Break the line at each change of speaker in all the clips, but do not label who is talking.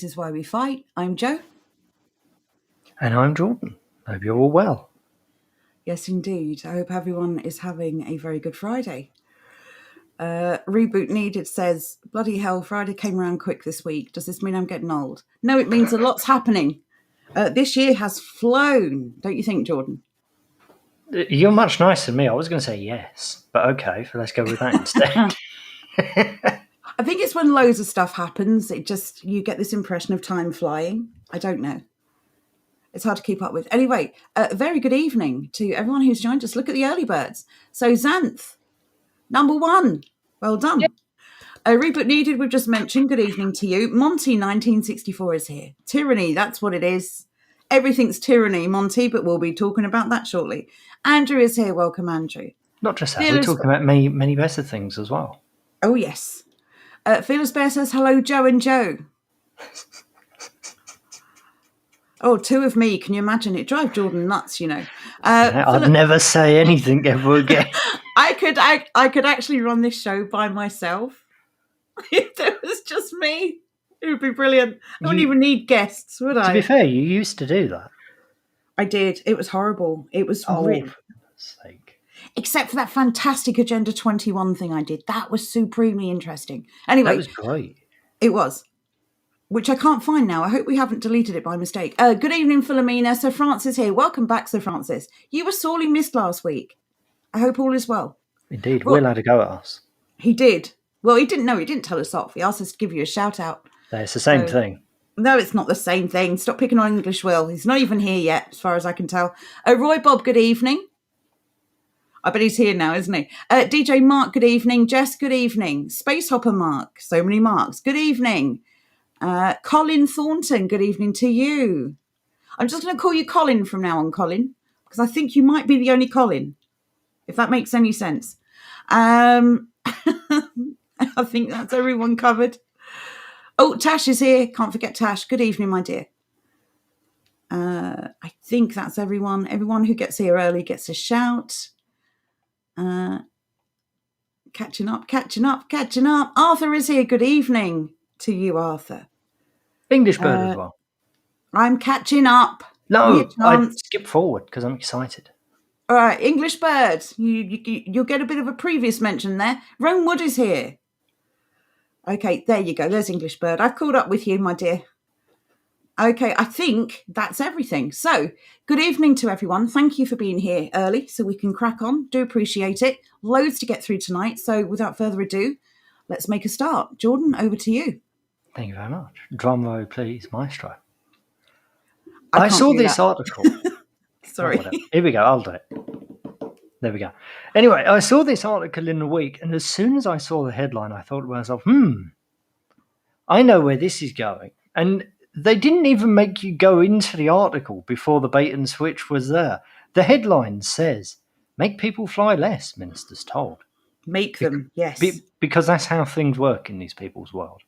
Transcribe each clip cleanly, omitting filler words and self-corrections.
This Is Why We Fight. I'm Jo.
And I'm Jordan. Hope you're all well.
Yes, indeed. I hope everyone is having a very good Friday. Reboot Needed says, bloody hell, Friday came around quick this week. Does this mean I'm getting old? No, it means a lot's happening. This year has flown, don't you think, Jordan?
You're much nicer than me. I was going to say yes, but okay, let's go with that instead.
I think it's when loads of stuff happens, you get this impression of time flying. I don't know. It's hard to keep up with. Anyway, very good evening to everyone who's joined us. Look at the early birds. So Xanth, number 1. Well done. Yep. Reboot Needed, we've just mentioned. Good evening to you. Monty, 1964 is here. Tyranny, that's what it is. Everything's tyranny, Monty, but we'll be talking about that shortly. Andrew is here. Welcome, Andrew.
Not just that, we're talking about many better things as well.
Oh, yes. Fearless Bear says, hello, Joe and Joe. Oh, 2 of me. Can you imagine? It drives Jordan nuts, you know.
I'd never say anything ever again.
I could actually run this show by myself. If there was just me, it would be brilliant. I wouldn't even need guests, would I?
To be fair, you used to do that.
I did. It was horrible. It was really...
for goodness sake.
Except for that fantastic Agenda 21 thing I did. That was supremely interesting. Anyway.
That was great.
It was. Which I can't find now. I hope we haven't deleted it by mistake. Good evening, Philomena. Sir Francis here. Welcome back, Sir Francis. You were sorely missed last week. I hope all is well.
Indeed. Will had a go at us.
He did. Well, he didn't know. He didn't tell us off. He asked us to give you a shout out.
It's the same thing.
No, it's not the same thing. Stop picking on English, Will. He's not even here yet, as far as I can tell. Roy Bob, good evening. I bet he's here now, isn't he? DJ Mark, good evening. Jess, good evening. Space Hopper Mark, so many marks. Good evening. Colin Thornton, good evening to you. I'm just going to call you Colin from now on, Colin, because I think you might be the only Colin, if that makes any sense. I think that's everyone covered. Oh, Tash is here. Can't forget Tash. Good evening, my dear. I think that's everyone. Everyone who gets here early gets a shout. Catching up. Arthur is here. Good evening to you, Arthur.
English bird as well.
I'm catching up.
No, I skip forward because I'm excited.
All right, English bird. You'll get a bit of a previous mention there. Roan Wood is here. Okay, there you go. There's English bird. I've caught up with you, my dear. Okay, I think that's everything. So, good evening to everyone. Thank you for being here early so we can crack on. Do appreciate it. Loads to get through tonight. So, without further ado, let's make a start. Jordan, over to you.
Thank you very much. Drum roll, please, maestro. I saw this article.
Sorry.
Here we go. I'll do it. There we go. Anyway, I saw this article in the week, and as soon as I saw the headline, I thought to myself, I know where this is going. And they didn't even make you go into the article before the bait and switch was there. The headline says, make people fly less, ministers told.
Make them, yes.
Because that's how things work in these people's world.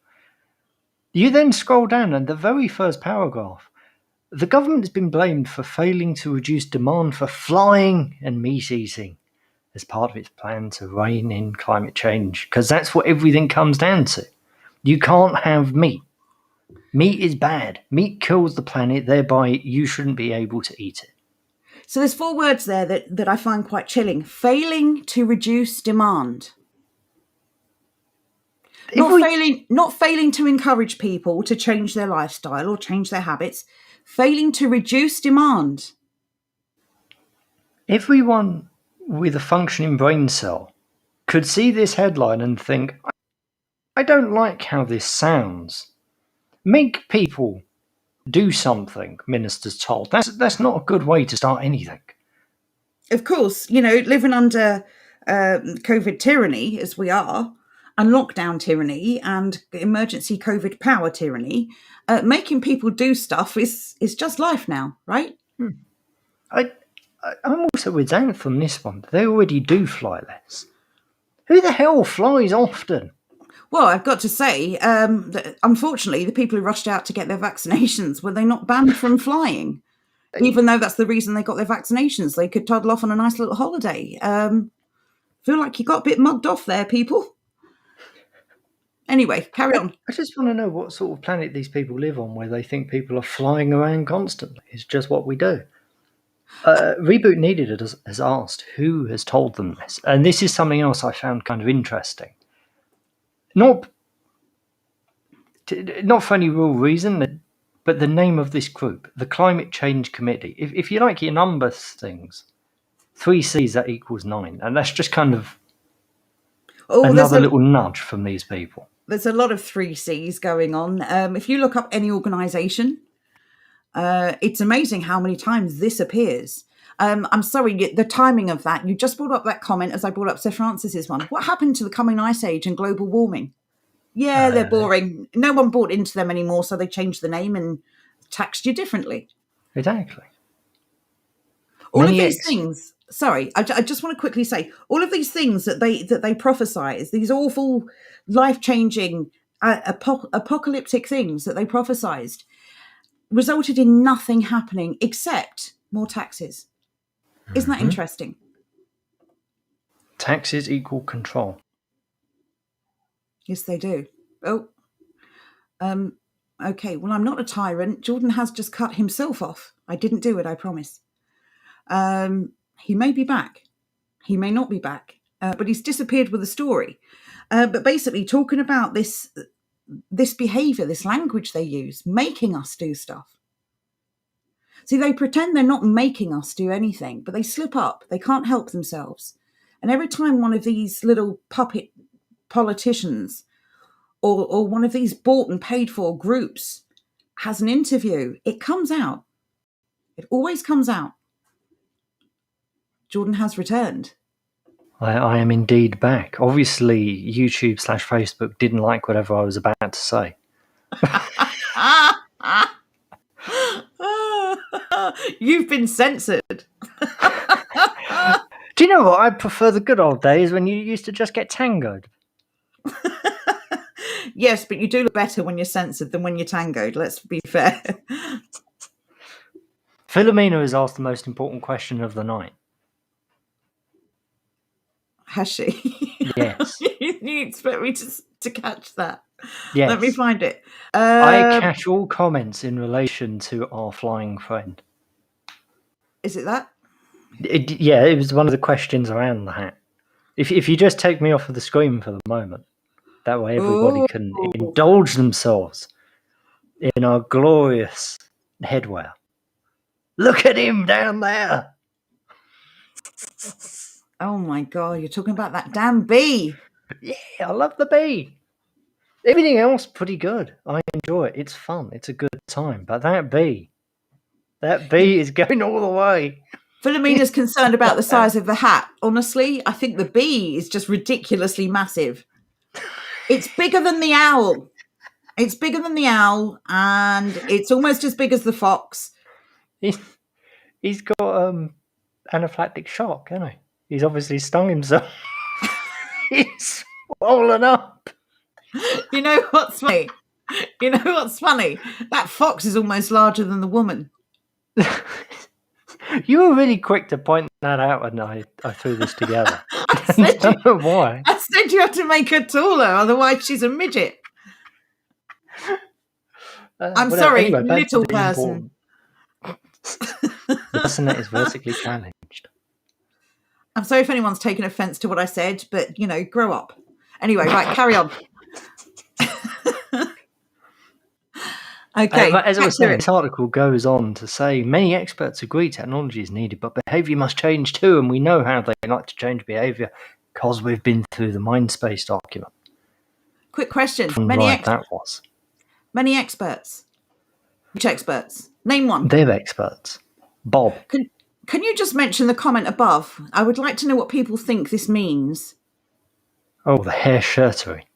You then scroll down, and the very first paragraph, the government has been blamed for failing to reduce demand for flying and meat eating as part of its plan to rein in climate change, because that's what everything comes down to. You can't have meat. Meat is bad. Meat kills the planet, thereby you shouldn't be able to eat it.
So there's 4 words there that I find quite chilling. Failing to reduce demand. Not failing to encourage people to change their lifestyle or change their habits. Failing to reduce demand.
Everyone with a functioning brain cell could see this headline and think, I don't like how this sounds. Make people do something, ministers told. That's not a good way to start anything.
Of course, living under COVID tyranny, as we are, and lockdown tyranny and emergency COVID power tyranny, making people do stuff is just life now, right?
I'm also with Xanth on this one. They already do fly less. Who the hell flies often?
Well, I've got to say, that unfortunately, the people who rushed out to get their vaccinations, were they not banned from flying? Even though that's the reason they got their vaccinations. They could toddle off on a nice little holiday. Feel like you got a bit mugged off there, people. Anyway, carry on.
I just want to know what sort of planet these people live on where they think people are flying around constantly. It's just what we do. Reboot Needed has asked who has told them this. And this is something else I found kind of interesting. Not for any real reason, but the name of this group, the Climate Change Committee. If you like your numbers things, 3 C's that equals 9. And that's just kind of another little nudge from these people.
There's a lot of 3 C's going on. If you look up any organisation, it's amazing how many times this appears. I'm sorry, the timing of that. You just brought up that comment as I brought up Sir Francis's one. What happened to the coming ice age and global warming? Yeah, they're boring. No one bought into them anymore, so they changed the name and taxed you differently.
Exactly.
All of these things. Sorry, I just want to quickly say, all of these things that they prophesize, these awful, life-changing, apocalyptic things that they prophesized, resulted in nothing happening except more taxes. Isn't that interesting?
Taxes equal control.
Yes, they do. Oh, okay. Well, I'm not a tyrant. Jordan has just cut himself off. I didn't do it, I promise. He may be back. He may not be back. But he's disappeared with a story. But basically, talking about this behaviour, this language they use, making us do stuff. See, they pretend they're not making us do anything, but they slip up. They can't help themselves. And every time one of these little puppet politicians or one of these bought and paid for groups has an interview, it comes out. It always comes out. Jordan has returned.
I am indeed back. Obviously, YouTube/Facebook didn't like whatever I was about to say.
You've been censored.
Do you know what? I prefer the good old days when you used to just get tangoed.
Yes, but you do look better when you're censored than when you're tangoed, let's be fair.
Philomena has asked the most important question of the night.
Has she?
Yes.
You expect me to catch that?
Yes.
Let me find it.
I catch all comments in relation to our flying friend.
Is it that?
It was one of the questions around the hat. If you just take me off of the screen for the moment, that way everybody can indulge themselves in our glorious headwear. Look at him down there.
Oh my God, you're talking about that damn bee.
Yeah, I love the bee. Everything else pretty good. I enjoy it. It's fun. It's a good time. But that bee is going all the way.
Philomena's concerned about the size of the hat. Honestly, I think the bee is just ridiculously massive. It's bigger than the owl. It's bigger than the owl, and it's almost as big as the fox.
He's got anaphylactic shock, hasn't he? He's obviously stung himself. He's swollen up.
You know what's funny? That fox is almost larger than the woman.
You were really quick to point that out when I threw this together. I don't know why.
I said you have to make her taller, otherwise she's a midget. I'm sorry,
anyway,
little person.
The person that is vertically challenged.
I'm sorry if anyone's taken offence to what I said, but, grow up. Anyway, right, carry on. Okay.
But as I was saying, this article goes on to say many experts agree technology is needed, but behaviour must change too, and we know how they like to change behaviour because we've been through the Mindspace document.
Quick question.
Many
experts. Which experts? Name one.
They're experts. Bob.
Can you just mention the comment above? I would like to know what people think this means.
Oh, the hair shirtery.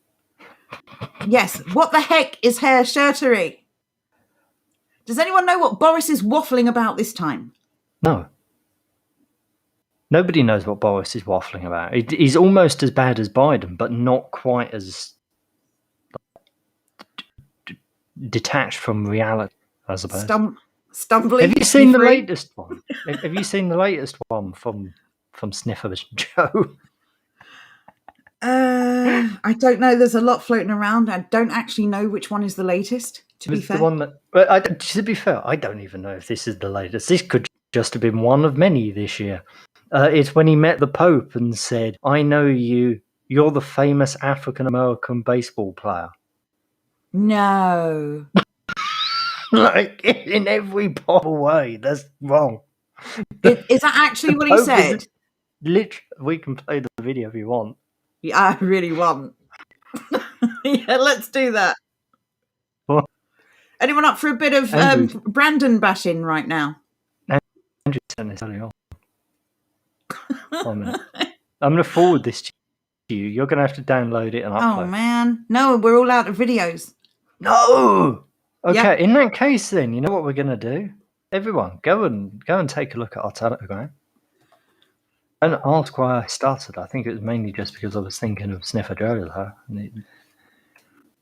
Yes. What the heck is hair shirtery? Does anyone know what Boris is waffling about this time?
No. Nobody knows what Boris is waffling about. He's almost as bad as Biden, but not quite as detached from reality, I suppose.
Stumbling.
Have you seen the latest one? Have you seen the latest one from Sniffer Joe?
I don't know. There's a lot floating around. I don't actually know which one is the latest, to be
It's
fair.
the one that. To be fair, I don't even know if this is the latest. This could just have been one of many this year. It's when he met the Pope and said, "I know you. You're the famous African American baseball player."
No.
Like in every possible way, that's wrong.
Is that actually what he
Pope
said?
Literally, we can play the video if you want.
Yeah, I really want. Yeah, let's do that.
What?
Anyone up for a bit of Brandon bashing right now?
Andrew sent this early on. 1 minute. I'm going to forward this to you. You're going to have to download it and upload.
Oh man, no, we're all out of videos.
No. Okay,
Yep.
in that case, then you know what we're going to do. Everyone, go and take a look at our Telegram. And ask why I started. I think it was mainly just because I was thinking of Sniffer Joe. There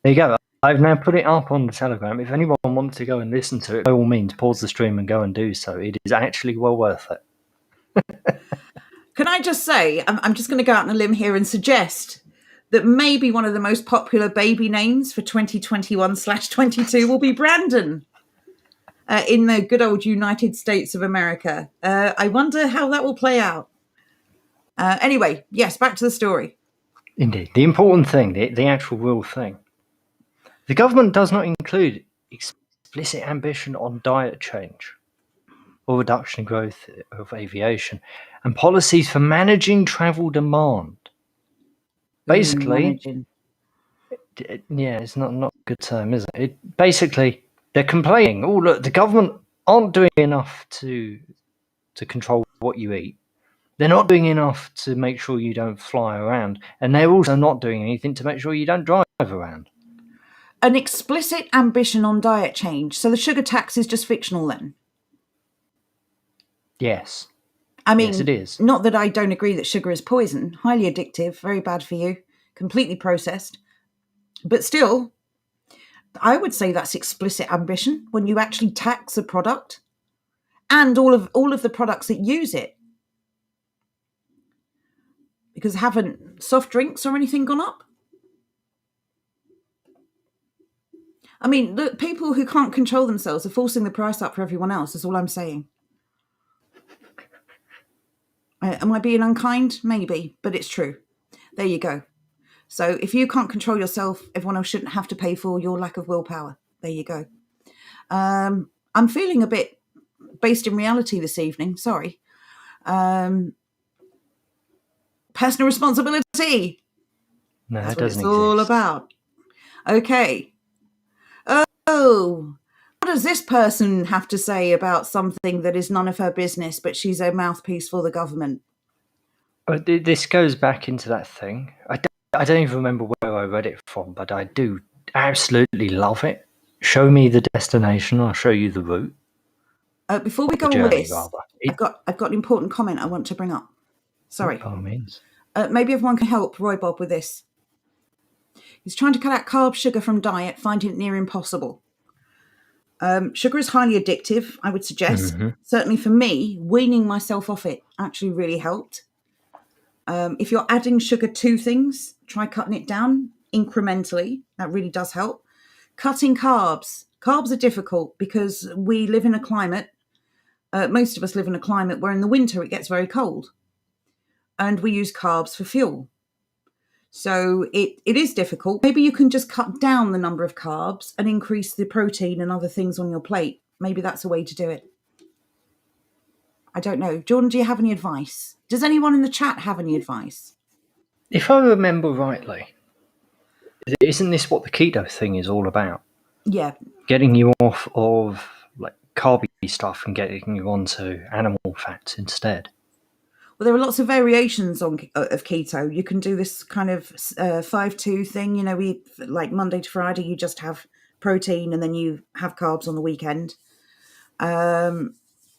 you go. I've now put it up on the Telegram. If anyone wants to go and listen to it, by all means, pause the stream and go and do so. It is actually well worth it.
Can I just say, I'm just going to go out on a limb here and suggest that maybe one of the most popular baby names for 2021/22 will be Brandon in the good old United States of America. I wonder how that will play out. Anyway, yes, back to the story.
Indeed. The important thing, the actual real thing. The government does not include explicit ambition on diet change or reduction in growth of aviation and policies for managing travel demand. Basically, yeah, it's not a good term, is it? Basically, they're complaining, oh, look, the government aren't doing enough to control what you eat. They're not doing enough to make sure you don't fly around. And they're also not doing anything to make sure you don't drive around.
An explicit ambition on diet change. So the sugar tax is just fictional then?
Yes.
I mean,
yes, it is.
Not that I don't agree that sugar is poison. Highly addictive, very bad for you, completely processed. But still, I would say that's explicit ambition when you actually tax a product and all of the products that use it. Because haven't soft drinks or anything gone up? I mean, look, people who can't control themselves are forcing the price up for everyone else. That's all I'm saying. Am I being unkind? Maybe, but it's true. There you go. So if you can't control yourself, everyone else shouldn't have to pay for your lack of willpower. There you go. I'm feeling a bit based in reality this evening. Sorry. Personal responsibility.
No,
That's
that
what it's
doesn't
all
exist.
about. Okay. Oh, what does this person have to say about something that is none of her business, but she's a mouthpiece for the government?
This goes back into that thing. I don't even remember where I read it from, but I do absolutely love it. Show me the destination, I'll show you the route.
Before we go on with this, I've got an important comment I want to bring up. Sorry.
By all means.
Maybe everyone can help Roy Bob with this. He's trying to cut out carbs, sugar from diet, finding it near impossible. Sugar is highly addictive, I would suggest.
Mm-hmm.
Certainly for me, weaning myself off it actually really helped. If you're adding sugar to things, try cutting it down incrementally. That really does help. Cutting carbs. Carbs are difficult because we live in a climate, most of us live in a climate where in the winter it gets very cold. And we use carbs for fuel. So it is difficult. Maybe you can just cut down the number of carbs and increase the protein and other things on your plate. Maybe that's a way to do it. I don't know. Jordan, do you have any advice? Does anyone in the chat have any advice?
If I remember rightly, isn't this what the keto thing is all about?
Yeah.
Getting you off of like carby stuff and getting you onto animal fats instead.
Well, there are lots of variations of keto. You can do this kind of 5-2 thing. You know, we like Monday to Friday, you just have protein and then you have carbs on the weekend. So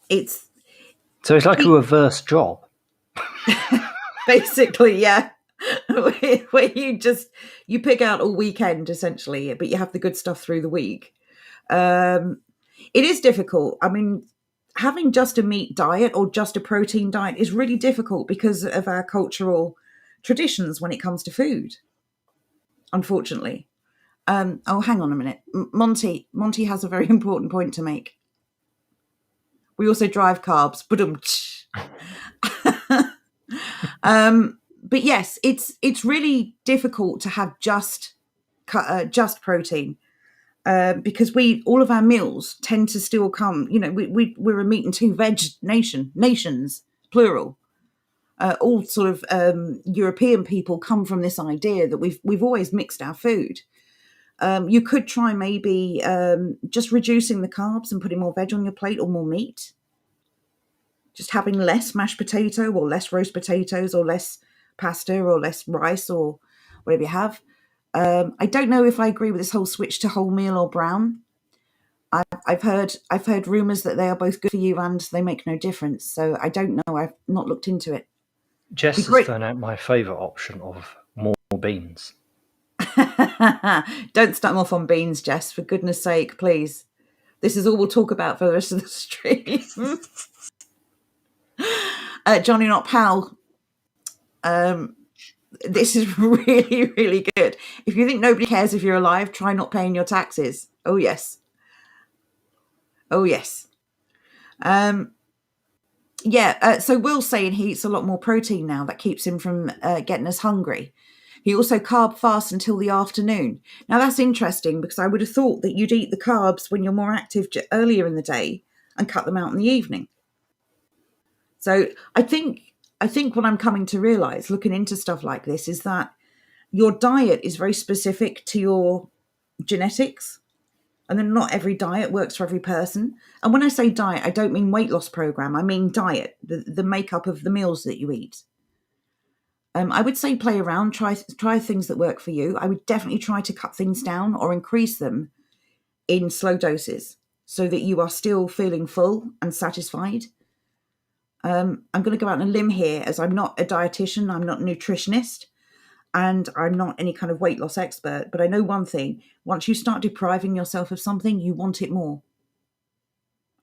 it's like a reverse job.
Basically, yeah. Where you pick out all weekend essentially, but you have the good stuff through the week. It is difficult. I mean, having just a meat diet or just a protein diet is really difficult because of our cultural traditions when it comes to food. unfortunately. Oh, hang on a minute. Monty has a very important point to make. We also drive carbs. But yes, it's really difficult to have just protein. Because all of our meals tend to still come, we're a meat and two veg nations, plural. All sort of European people come from this idea that we've always mixed our food. You could try maybe just reducing the carbs and putting more veg on your plate or more meat. Just having less mashed potato or less roast potatoes or less pasta or less rice or whatever you have. I don't know if I agree with this whole switch to wholemeal or brown. I've heard rumours that they are both good for you and they make no difference. So I don't know. I've not looked into it.
Jess has thrown out my favourite option of more beans.
Don't start them off on beans, Jess, for goodness sake, please. This is all we'll talk about for the rest of the stream. Johnny Not Pal. This is really, really good. If you think nobody cares if you're alive, try not paying your taxes. Oh, yes. Oh, yes. So Will's saying he eats a lot more protein now. That keeps him from getting us hungry. He also carb fasts until the afternoon. Now, that's interesting because I would have thought that you'd eat the carbs when you're more active earlier in the day and cut them out in the evening. So I think what I'm coming to realise, looking into stuff like this, is that your diet is very specific to your genetics. And then not every diet works for every person. And when I say diet, I don't mean weight loss program. I mean diet, the makeup of the meals that you eat. I would say play around, try things that work for you. I would definitely try to cut things down or increase them in slow doses so that you are still feeling full and satisfied. I'm going to go out on a limb here, as I'm not a dietitian, I'm not a nutritionist, and I'm not any kind of weight loss expert. But I know one thing: once you start depriving yourself of something, you want it more.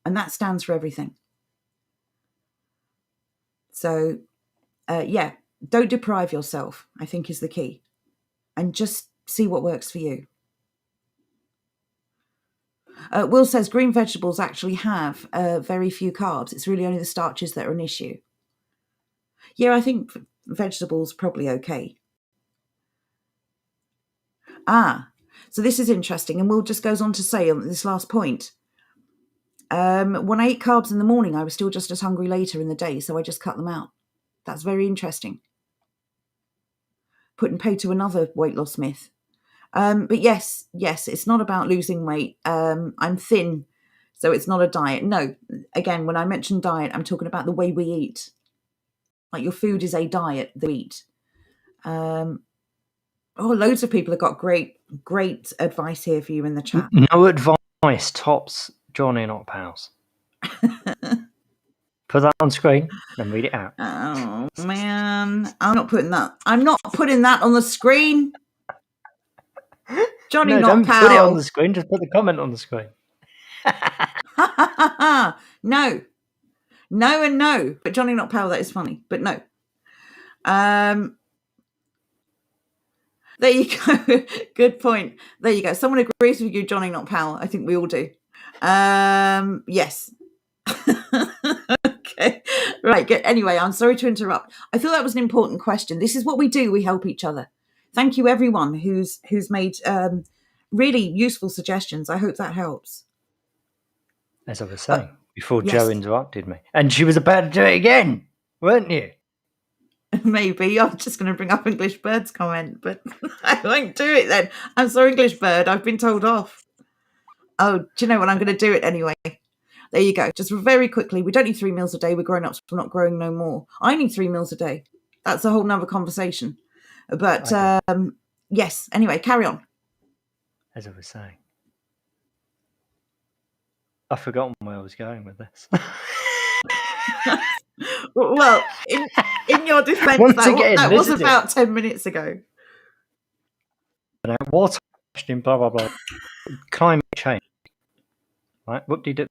And that stands for everything. So, don't deprive yourself, I think, is the key. And just see what works for you. Will says green vegetables actually have very few carbs. It's really only the starches that are an issue. Yeah, I think vegetables probably okay. So this is interesting. And Will just goes on to say on this last point, when I ate carbs in the morning, I was still just as hungry later in the day, so I just cut them out. That's very interesting. Putting pay to another weight loss myth. But yes, it's not about losing weight. I'm thin, so it's not a diet. No, again, when I mention diet, I'm talking about the way we eat. Like your food is a diet that we eat. Loads of people have got great advice here for you in the chat.
No advice tops Johnny Not Pals. Put that on screen and read it out.
Oh man, I'm not putting that on the screen. Johnny Not Pal.
Put it on the screen. Just put the comment on the screen.
No, and no. But Johnny Not Pal, that is funny. But no. There you go. Good point. There you go. Someone agrees with you, Johnny Not Pal. I think we all do. Yes. Okay. Right. Good. Anyway, I'm sorry to interrupt. I thought that was an important question. This is what we do. We help each other. Thank you, everyone who's made really useful suggestions. I hope that helps.
As I was saying before, yes. Jo interrupted me, and she was about to do it again, weren't you?
Maybe. I'm just going to bring up English Bird's comment, but I won't do it then. I'm sorry, English Bird. I've been told off. Oh, do you know what? I'm going to do it anyway. There you go. Just very quickly, we don't need 3 meals a day. We're grown-ups. We're not growing no more. I need 3 meals a day. That's a whole nother conversation. But yes, anyway, carry on.
As I was saying. I've forgotten where I was going with this.
Well, in your defence, that was about 10 minutes ago.
What's happening? Blah blah blah. Climate change, right? What did it?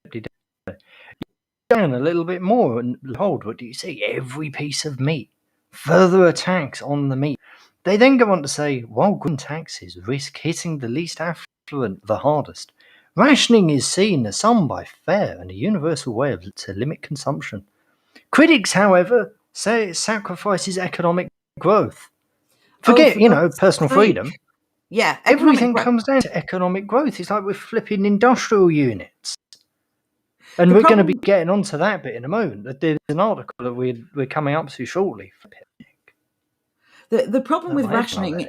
Down a little bit more, and behold, what do you see? Every piece of meat. Further attacks on the meat. They then go on to say, while green taxes risk hitting the least affluent the hardest, rationing is seen as some by fair and a universal way to limit consumption. Critics, however, say it sacrifices economic growth. Forget,
for God's
personal
sake.
freedom.
Yeah,
Everything comes down to economic growth. It's like we're flipping industrial units. And we're going to be getting onto that bit in a moment. There's an article that we're coming up to shortly.
The problem with rationing,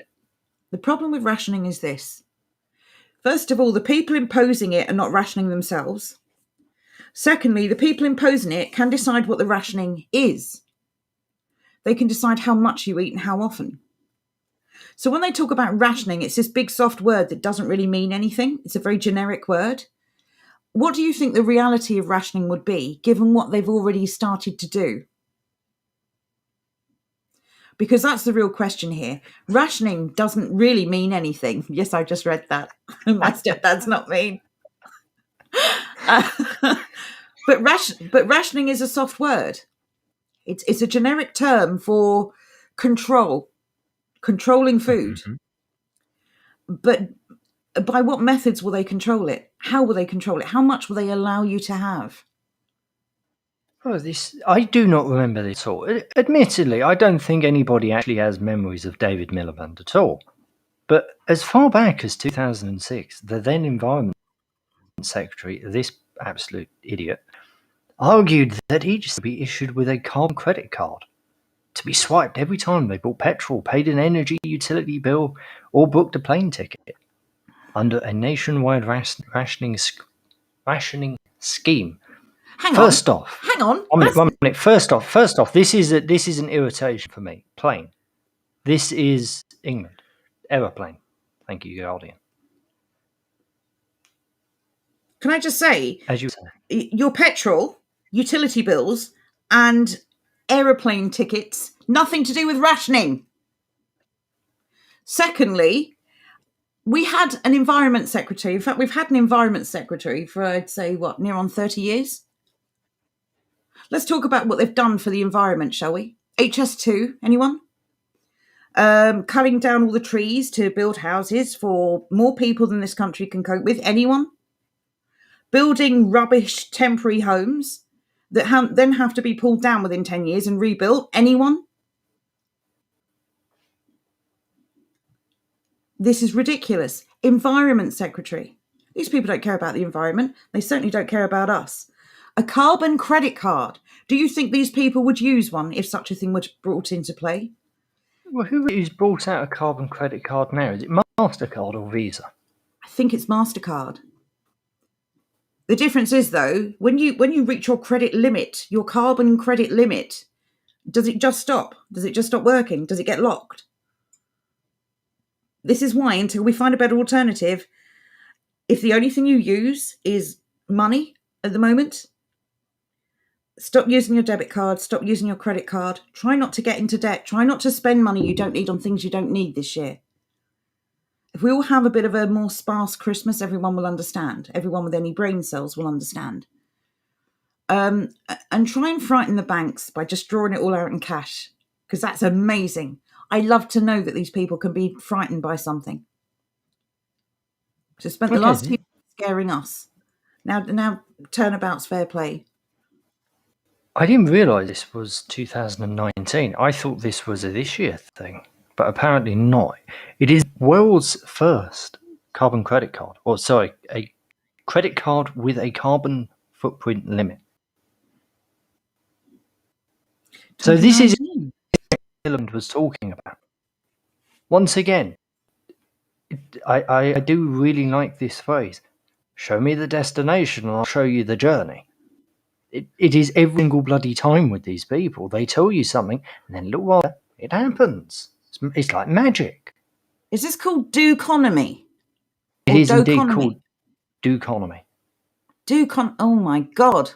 is this. First of all, the people imposing it are not rationing themselves. Secondly, the people imposing it can decide what the rationing is. They can decide how much you eat and how often. So when they talk about rationing, it's this big soft word that doesn't really mean anything. It's a very generic word. What do you think the reality of rationing would be, given what they've already started to do? Because that's the real question here. Rationing doesn't really mean anything. Yes, I just read that. My stepdad's not mean. But rationing is a soft word. It's a generic term for controlling food.
Mm-hmm.
But by what methods will they control it? How will they control it? How much will they allow you to have?
Oh, I do not remember this at all. Admittedly, I don't think anybody actually has memories of David Miliband at all. But as far back as 2006, the then Environment Secretary, this absolute idiot, argued that he should be issued with a carbon credit card to be swiped every time they bought petrol, paid an energy utility bill, or booked a plane ticket under a nationwide rationing scheme.
Hang on.
One minute. First off, this is an irritation for me. Plane. This is England. Aeroplane. Thank you, Guardian.
Can I just say,
as you say,
your petrol, utility bills, and aeroplane tickets, nothing to do with rationing. Secondly, we had an environment secretary. In fact, we've had an environment secretary for, I'd say, near on 30 years. Let's talk about what they've done for the environment, shall we? HS2, anyone? Cutting down all the trees to build houses for more people than this country can cope with. Anyone? Building rubbish temporary homes that then have to be pulled down within 10 years and rebuilt. Anyone? This is ridiculous. Environment Secretary. These people don't care about the environment. They certainly don't care about us. A carbon credit card. Do you think these people would use one if such a thing was brought into play?
Well, who's brought out a carbon credit card now? Is it MasterCard or Visa?
I think it's MasterCard. The difference is, though, when you reach your credit limit, your carbon credit limit, does it just stop? Does it just stop working? Does it get locked? This is why, until we find a better alternative, if the only thing you use is money at the moment, stop using your debit card, stop using your credit card, try not to get into debt, try not to spend money you don't need on things you don't need this year. If we all have a bit of a more sparse Christmas, everyone will understand. Everyone with any brain cells will understand. And try and frighten the banks by just drawing it all out in cash, because that's amazing. I love to know that these people can be frightened by something. So spent the last few years scaring us. Now turnabout's fair play.
I didn't realise this was 2019. I thought this was a this year thing, but apparently not. It is world's first carbon credit card, a credit card with a carbon footprint limit. So this is what Ireland was talking about. Once again, I do really like this phrase. Show me the destination and I'll show you the journey. It is every single bloody time with these people. They tell you something and then a little while it happens. It's like magic.
Is this called do-conomy?
It is indeed called do-conomy.
Oh my God.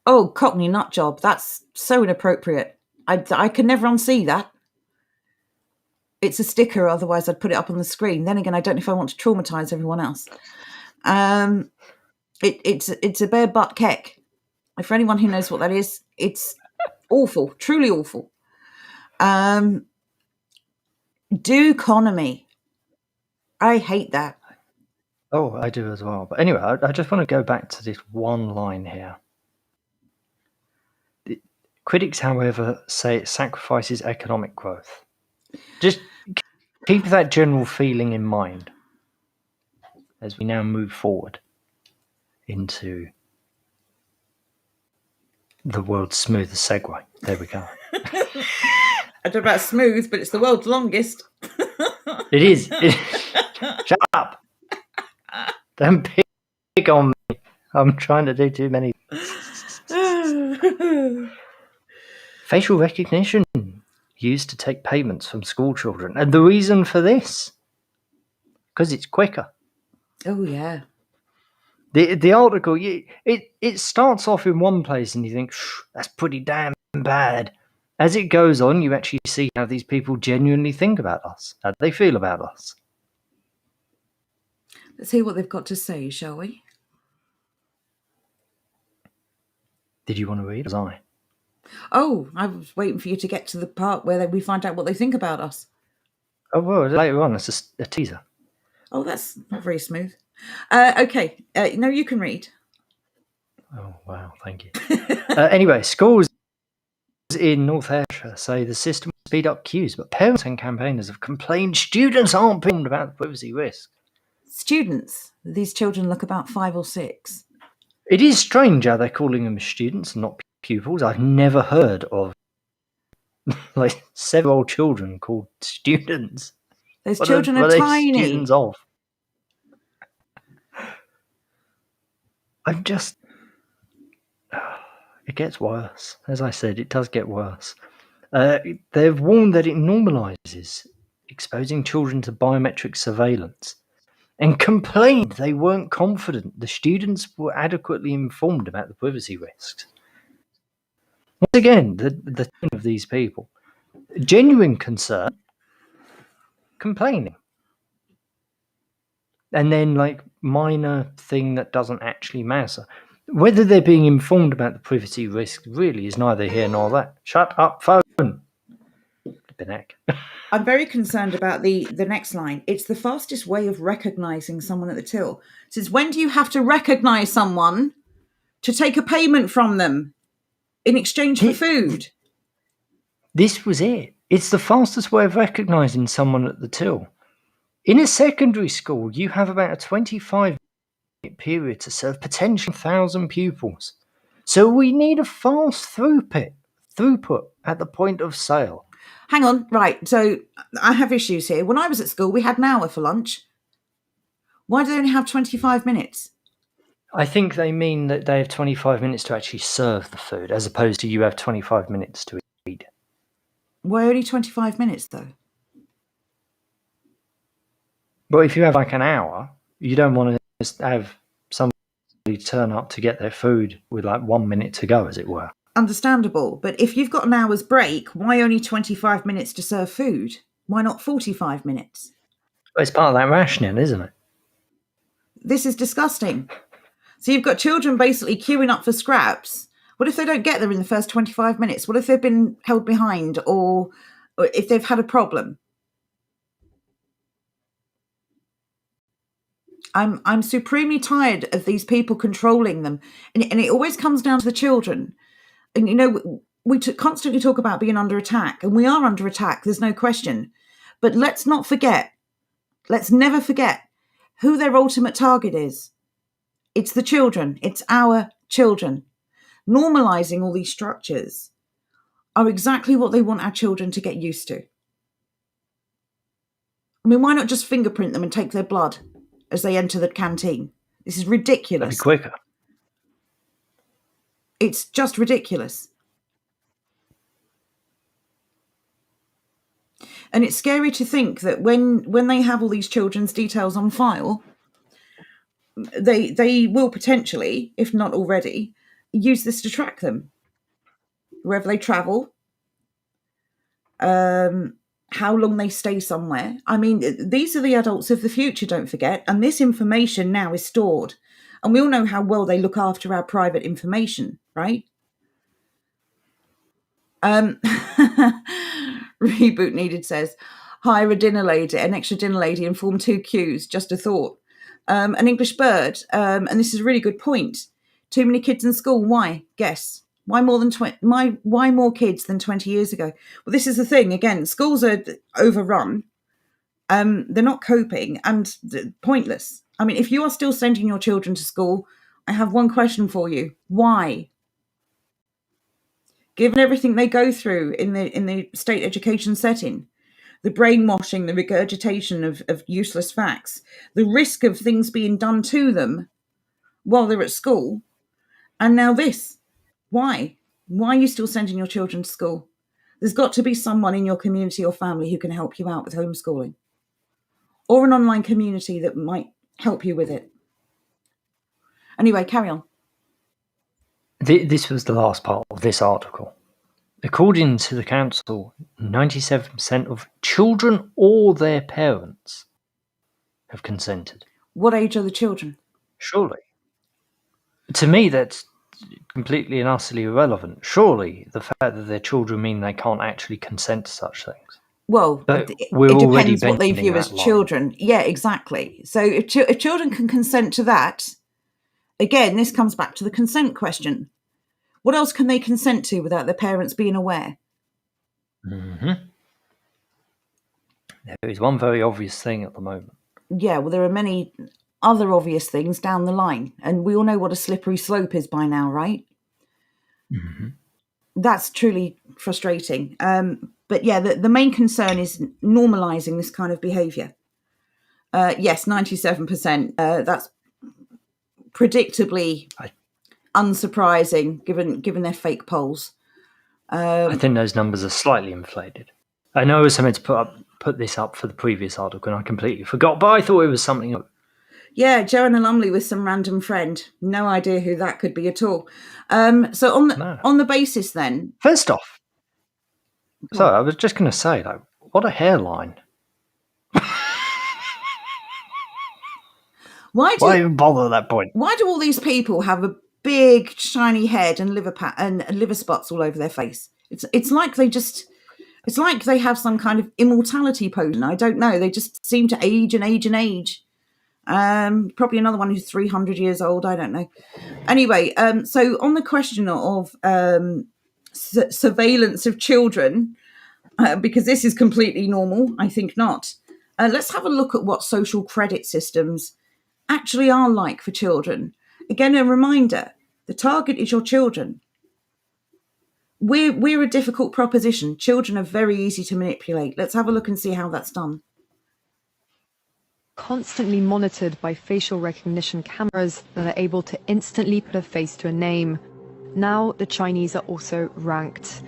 Oh, Cockney nut job. That's so inappropriate. I can never unsee that. It's a sticker, otherwise I'd put it up on the screen. Then again, I don't know if I want to traumatise everyone else. It's a bare butt keck. For anyone who knows what that is, it's awful, truly awful. Do economy. I hate that.
Oh, I do as well. But anyway, I just want to go back to this one line here. Critics, however, say it sacrifices economic growth. Just keep that general feeling in mind as we now move forward into the world's smoothest segue. There we go.
I don't know about smooth, but it's the world's longest.
It is. Shut up. Don't pick on me. I'm trying to do too many. Facial recognition used to take payments from school children. And the reason for this? Because it's quicker.
Oh, yeah.
The article, it starts off in one place and you think, that's pretty damn bad. As it goes on, you actually see how these people genuinely think about us, how they feel about us.
Let's hear what they've got to say, shall we?
Did you want to read? Was I?
Oh, I was waiting for you to get to the part where we find out what they think about us.
Oh, well, later on, it's a teaser.
Oh, that's not very smooth. Okay, no, you can read.
Oh, wow, thank you. Anyway, schools in North Ayrshire say the system will speed up queues, but parents and campaigners have complained students aren't informed about the privacy risk.
Students, these children look about 5 or 6.
It is strange how they're calling them students and not pupils. I've never heard of like 7-year-old children called students.
Those children are tiny.
Students of? I'm just... It gets worse. As I said, it does get worse. They've warned that it normalises exposing children to biometric surveillance and complained they weren't confident the students were adequately informed about the privacy risks. Once again, the tone of these people. Genuine concern, complaining. And then, like, minor thing that doesn't actually matter. Whether they're being informed about the privacy risk really is neither here nor there. Shut up, phone.
I'm very concerned about the next line. It's the fastest way of recognising someone at the till. Since when do you have to recognise someone to take a payment from them in exchange for food?
This was it. It's the fastest way of recognising someone at the till. In a secondary school, you have about a 25-minute period to serve potentially 1,000 pupils. So we need a fast throughput at the point of sale.
Hang on, right, so I have issues here. When I was at school, we had an hour for lunch. Why do they only have 25 minutes?
I think they mean that they have 25 minutes to actually serve the food, as opposed to you have 25 minutes to eat.
Why only 25 minutes, though?
But if you have like an hour, you don't want to just have somebody turn up to get their food with like 1 minute to go, as it were.
Understandable, but if you've got an hour's break, why only 25 minutes to serve food? Why not 45 minutes?
It's part of that rationing, isn't it?
This is disgusting. So you've got children basically queuing up for scraps. What if they don't get there in the first 25 minutes? What if they've been held behind or if they've had a problem? I'm supremely tired of these people controlling them. And it always comes down to the children. And, you know, we constantly talk about being under attack, and we are under attack, there's no question. But let's not forget, let's never forget who their ultimate target is. It's the children. It's our children. Normalising all these structures are exactly what they want our children to get used to. I mean, why not just fingerprint them and take their blood as they enter the canteen? This is ridiculous.
That'd be quicker.
It's just ridiculous. And it's scary to think that when they have all these children's details on file, they will potentially, if not already, use this to track them wherever they travel, how long they stay somewhere. I mean, these are the adults of the future, don't forget, and this information now is stored. And we all know how well they look after our private information, right? Reboot Needed says, hire an extra dinner lady, and form 2 queues. Just a thought. An English bird, and this is a really good point. Too many kids in school. Why? Guess. Why more than why more kids than 20 years ago? Well, this is the thing. Again, schools are overrun. They're not coping and pointless. I mean, if you are still sending your children to school, I have one question for you. Why? Given everything they go through in the state education setting, the brainwashing, the regurgitation of useless facts, the risk of things being done to them while they're at school, and now this. Why? Why are you still sending your children to school? There's got to be someone in your community or family who can help you out with homeschooling, or an online community that might help you with it. Anyway, carry on.
This was the last part of this article. According to the council, 97% of children or their parents have consented.
What age are the children?
Surely. To me, that's completely and utterly irrelevant. Surely the fact that their children mean they can't actually consent to such things.
Well,
But
it
we're already
depends what they
bending
view as
that line.
children. Yeah, exactly. So if children can consent to that, again, this comes back to the consent question. What else can they consent to without their parents being aware?
Mm-hmm. There is one very obvious thing at the moment.
Yeah, well, there are many other obvious things down the line, and we all know what a slippery slope is by now, right?
Mm-hmm.
That's truly frustrating. But yeah, the main concern is normalising this kind of behaviour. Yes, 97%. That's predictably unsurprising, given their fake polls.
I think those numbers are slightly inflated. I know I was meant to put this up for the previous article, and I completely forgot, but I thought it was something else.
Yeah, Joanna Lumley with some random friend. No idea who that could be at all. So on the basis then...
First off, sorry, I was just going to say, like, what a hairline. Why even bother at that point?
Why do all these people have a big shiny head and liver spots all over their face? It's like it's like they have some kind of immortality potion. I don't know. They just seem to age and age and age. Probably another one who's 300 years old. I don't know. Anyway, so on the question of surveillance of children, because this is completely normal, I think not. Let's have a look at what social credit systems actually are like for children. Again, a reminder, the target is your children. We're a difficult proposition. Children are very easy to manipulate. Let's have a look and see how that's done.
Constantly monitored by facial recognition cameras that are able to instantly put a face to a name. Now the Chinese are also ranked.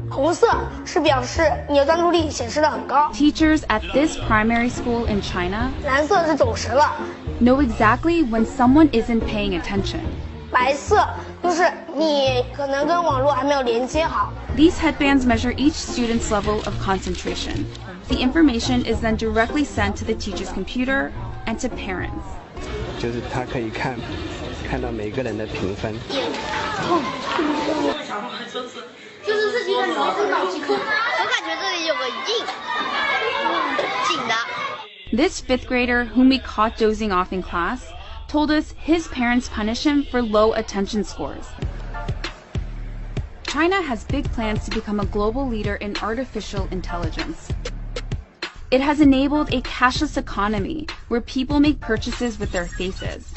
红色是表示你的专注力显示得很高。
Teachers at this primary school in China
蓝色是走神了，
know exactly when someone isn't paying attention.
白色就是你可能跟网络还没有连接好。
These headbands measure each student's level of concentration. The information is then directly sent to the teacher's computer and to parents.
就是他可以看到每个人的评分。
就是这几个女生脑筋，我感觉这里有个印，紧的。
This fifth grader, whom we caught dozing off in class, told us his parents punish him for low attention scores. China has big plans to become a global leader in artificial intelligence. It has enabled a cashless economy where people make purchases with their faces.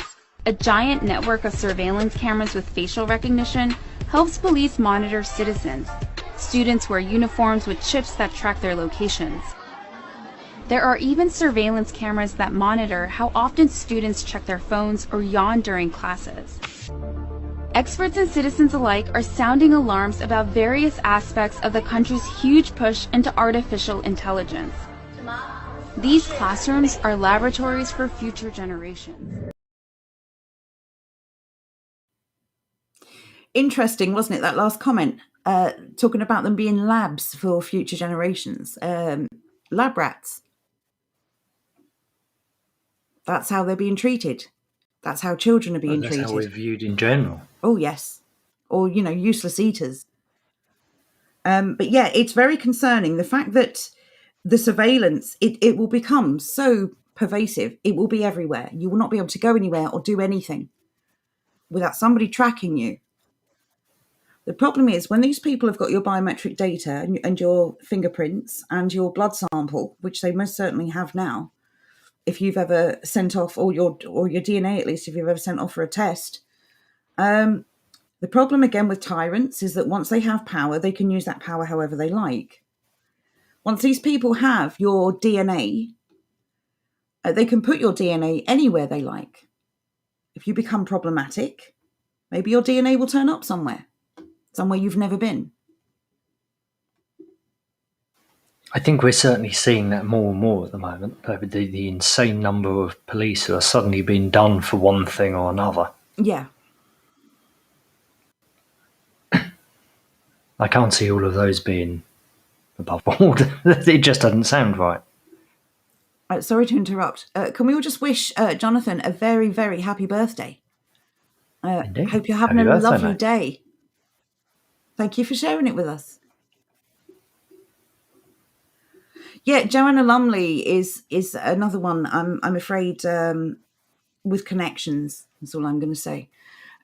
A giant network of surveillance cameras with facial recognition helps police monitor citizens. Students wear uniforms with chips that track their locations. There are even surveillance cameras that monitor how often students check their phones or yawn during classes. Experts and citizens alike are sounding alarms about various aspects of the country's huge push into artificial intelligence. These classrooms are laboratories for future generations.
Interesting, wasn't it, that last comment? Talking about them being labs for future generations. Lab rats. That's how they're being treated. That's how children are being treated.
That's how we're viewed in general.
Oh, yes. Or, useless eaters. But yeah, it's very concerning. The fact that the surveillance, it will become so pervasive. It will be everywhere. You will not be able to go anywhere or do anything without somebody tracking you. The problem is when these people have got your biometric data and your fingerprints and your blood sample, which they most certainly have now, if you've ever sent off, or your DNA at least, if you've ever sent off for a test. The problem again with tyrants is that once they have power, they can use that power however they like. Once these people have your DNA, they can put your DNA anywhere they like. If you become problematic, maybe your DNA will turn up somewhere you've never been.
I think we're certainly seeing that more and more at the moment. The insane number of police who are suddenly being done for one thing or another.
Yeah.
I can't see all of those being above board. It just doesn't sound right.
Sorry to interrupt. Can we all just wish Jonathan a very, very happy birthday?
Indeed.
Hope you're having
Happy
a
birthday,
lovely
mate.
day. Thank you for sharing it with us. Yeah, Joanna Lumley is another one. I'm afraid with connections. That's all I'm going to say.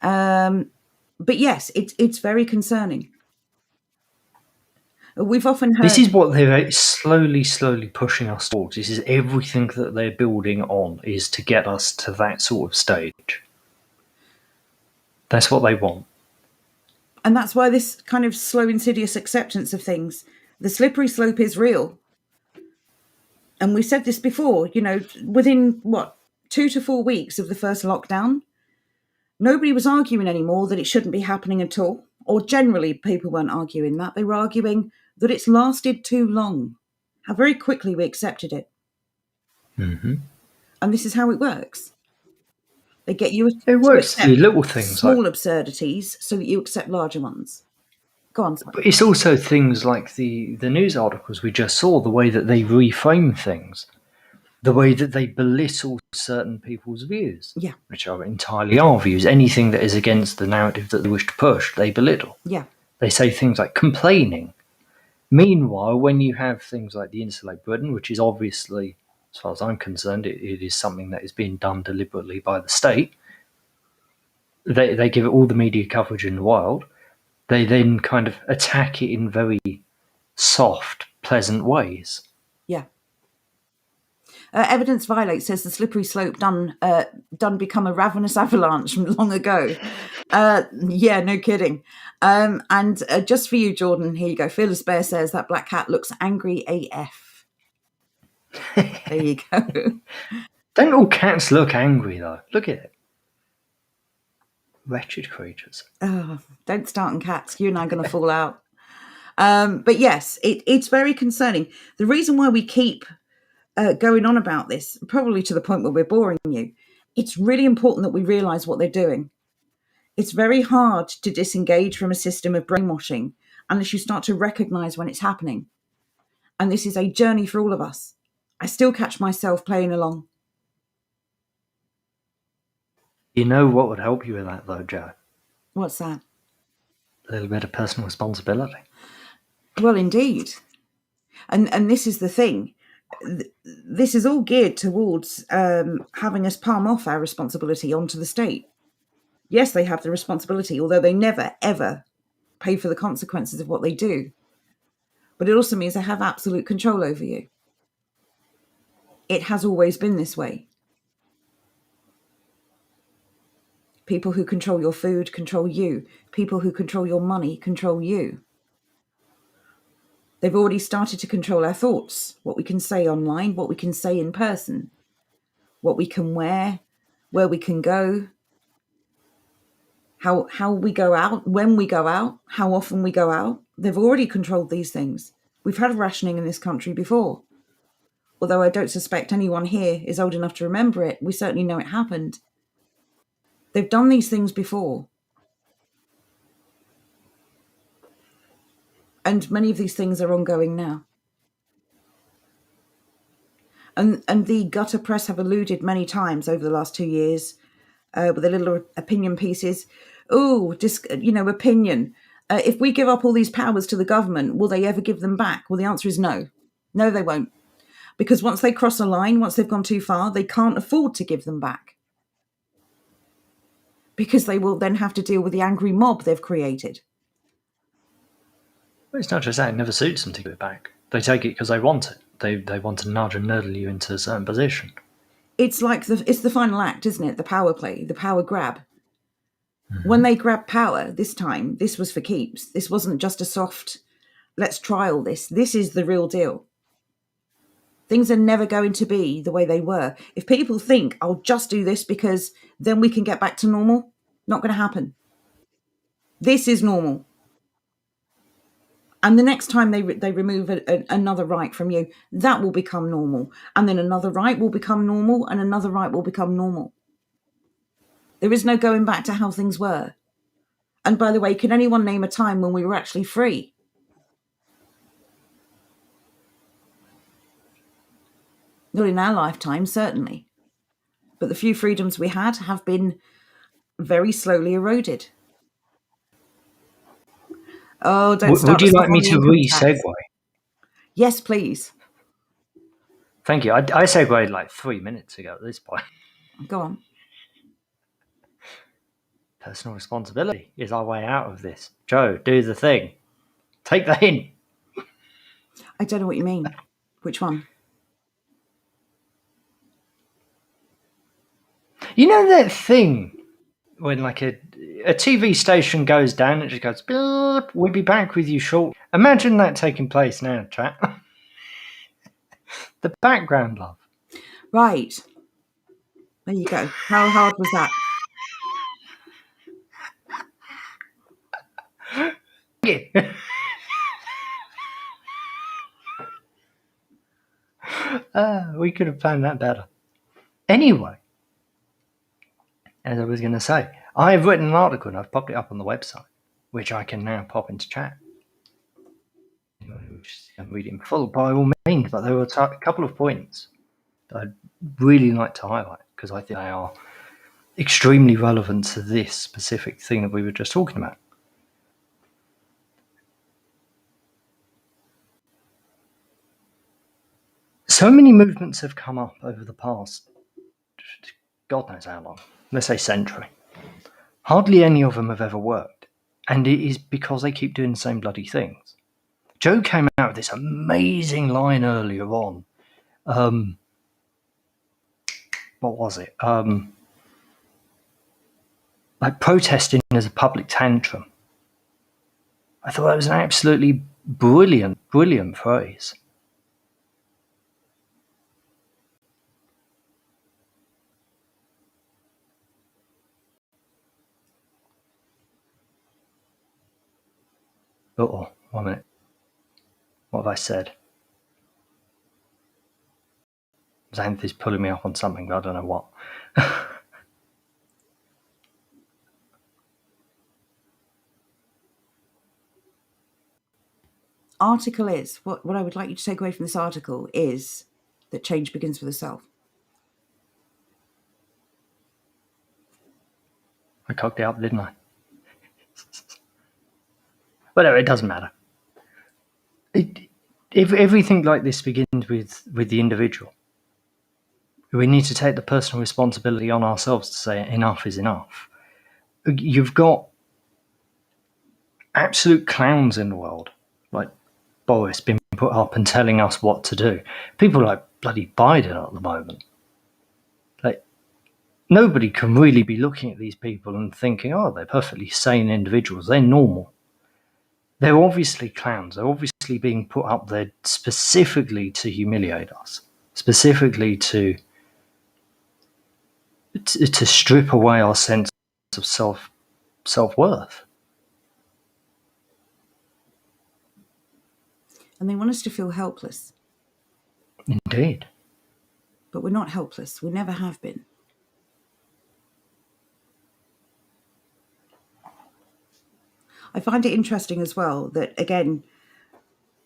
But yes, it's very concerning. We've often heard
This is what they're slowly pushing us towards. This is everything that they're building on, is to get us to that sort of stage. That's what they want.
And that's why this kind of slow, insidious acceptance of things, the slippery slope is real. And we said this before, within 2 to 4 weeks of the first lockdown, nobody was arguing anymore that it shouldn't be happening at all. Or generally, people weren't arguing that. They were arguing that it's lasted too long. How very quickly we accepted it.
Mm-hmm.
And this is how it works. They get you
It works through little things
small
like
absurdities so that you accept larger ones. Go on. Sorry.
But it's also things like the news articles we just saw, the way that they reframe things, the way that they belittle certain people's views,
Yeah.
which are entirely our views. Anything that is against the narrative that they wish to push, they belittle.
Yeah.
They say things like complaining. Meanwhile, when you have things like the Insulate Britain, which is obviously, as far as I'm concerned, it is something that is being done deliberately by the state, they give it all the media coverage in the world. They then kind of attack it in very soft, pleasant ways.
Yeah. Evidence Violate says the slippery slope done become a ravenous avalanche from long ago. Yeah, no kidding. And just for you, Jordan, here you go. Fearless Bear says that black cat looks angry AF. There you go.
Don't all cats look angry, though? Look at it. Wretched creatures.
Oh, don't start on cats. You and I are going to fall out. But yes, it's very concerning. The reason why we keep going on about this, probably to the point where we're boring you, it's really important that we realise what they're doing. It's very hard to disengage from a system of brainwashing unless you start to recognise when it's happening. And this is a journey for all of us. I still catch myself playing along.
You know what would help you with that, though, Joe?
What's that?
A little bit of personal responsibility.
Well, indeed. And this is the thing. This is all geared towards having us palm off our responsibility onto the state. Yes, they have the responsibility, although they never, ever pay for the consequences of what they do. But it also means they have absolute control over you. It has always been this way. People who control your food control you. People who control your money control you. They've already started to control our thoughts, what we can say online, what we can say in person, what we can wear, where we can go, how we go out, when we go out, how often we go out. They've already controlled these things. We've had rationing in this country before. Although I don't suspect anyone here is old enough to remember it, we certainly know it happened. They've done these things before. And many of these things are ongoing now. And the gutter press have alluded many times over the last 2 years with their little opinion pieces. Opinion. If we give up all these powers to the government, will they ever give them back? Well, the answer is no. No, they won't. Because once they cross a line, once they've gone too far, they can't afford to give them back. Because they will then have to deal with the angry mob they've created.
Well, it's not just that, it never suits them to give it back. They take it because they want it. They want to nudge and nurdle you into a certain position.
It's like it's the final act, isn't it? The power play, the power grab. When they grabbed power this time, this was for keeps. This wasn't just a soft, let's trial this. This is the real deal. Things are never going to be the way they were. If people think, I'll just do this because then we can get back to normal, not going to happen. This is normal. And the next time they remove another right from you, that will become normal. And then another right will become normal, and another right will become normal. There is no going back to how things were. And by the way, can anyone name a time when we were actually free? Not in our lifetime, certainly. But the few freedoms we had have been very slowly eroded. Oh, don't start.
Would you like me to re-segue?
Yes, please.
Thank you. I segued like 3 minutes ago at this point.
Go on.
Personal responsibility is our way out of this. Joe, do the thing. Take the hint.
I don't know what you mean. Which one?
You know that thing when like a TV station goes down, it just goes, "Beep, we'll be back with you short." Imagine that taking place now, chat. The background, love.
Right. There you go. How hard was that?
Yeah. We could have planned that better. Anyway, as I was going to say, I have written an article and I've popped it up on the website, which I can now pop into chat. I'm reading full by all means, but there were a couple of points that I'd really like to highlight because I think they are extremely relevant to this specific thing that we were just talking about. So many movements have come up over the past, God knows how long, let's say century. Hardly any of them have ever worked, and it is because they keep doing the same bloody things. Joe came out with this amazing line earlier on. What was it? Like protesting as a public tantrum. I thought that was an absolutely brilliant phrase. Uh-oh, 1 minute. What have I said? Xanth's pulling me up on something, but I don't know what.
Article is, what I would like you to take away from this article is that change begins with the self.
I cocked it up, didn't I? Whatever, it doesn't matter. Everything like this begins with the individual. We need to take the personal responsibility on ourselves to say enough is enough. You've got absolute clowns in the world, like Boris being put up and telling us what to do. People like bloody Biden at the moment. Like, nobody can really be looking at these people and thinking, oh, they're perfectly sane individuals. They're normal. They're obviously clowns. They're obviously being put up there specifically to humiliate us, specifically to strip away our sense of self-worth.
And they want us to feel helpless.
Indeed.
But we're not helpless. We never have been. I find it interesting as well that, again,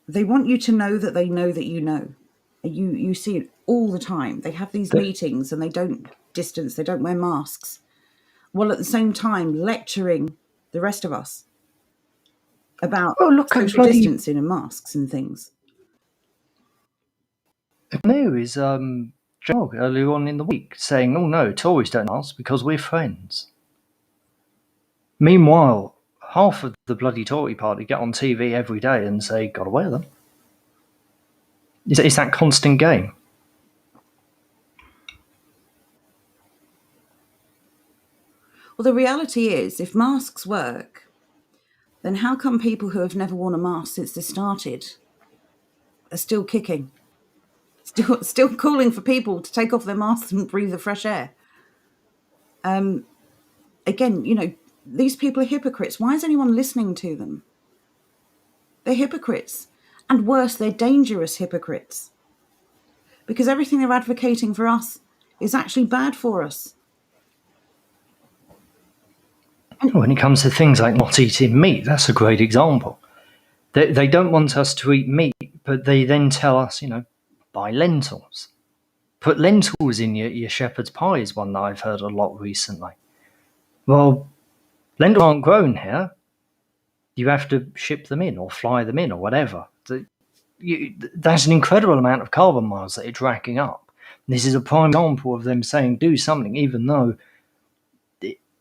they want you to know that they know that you know. You see it all the time. They have these meetings and they don't distance, they don't wear masks. While at the same time lecturing the rest of us about social distancing and masks and things.
There is Jog earlier on in the week saying, "Oh no, Tories don't ask because we're friends." Meanwhile, half of the bloody Tory party get on TV every day and say, "Gotta wear them." It's that constant game.
Well, the reality is, if masks work, then how come people who have never worn a mask since this started are still kicking? Still calling for people to take off their masks and breathe the fresh air? Again, these people are hypocrites. Why is anyone listening to them? They're hypocrites. And worse, they're dangerous hypocrites. Because everything they're advocating for us is actually bad for us.
When it comes to things like not eating meat, that's a great example. They don't want us to eat meat, but they then tell us, buy lentils. Put lentils in your shepherd's pie is one that I've heard a lot recently. Well, lentils aren't grown here. You have to ship them in or fly them in or whatever. That's an incredible amount of carbon miles that it's racking up. This is a prime example of them saying do something, even though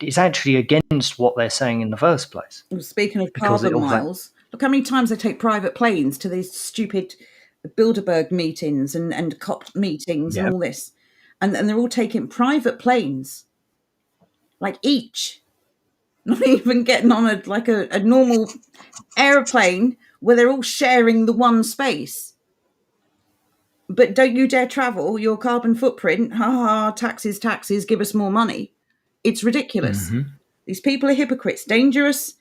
it's actually against what they're saying in the first place.
Well, speaking of carbon miles, look how many times they take private planes to these stupid Bilderberg meetings and COP meetings and all this. And they're all taking private planes, like each. Not even getting on a normal aeroplane where they're all sharing the one space. But don't you dare travel, your carbon footprint, taxes, give us more money. It's ridiculous. Mm-hmm. These people are hypocrites, dangerous,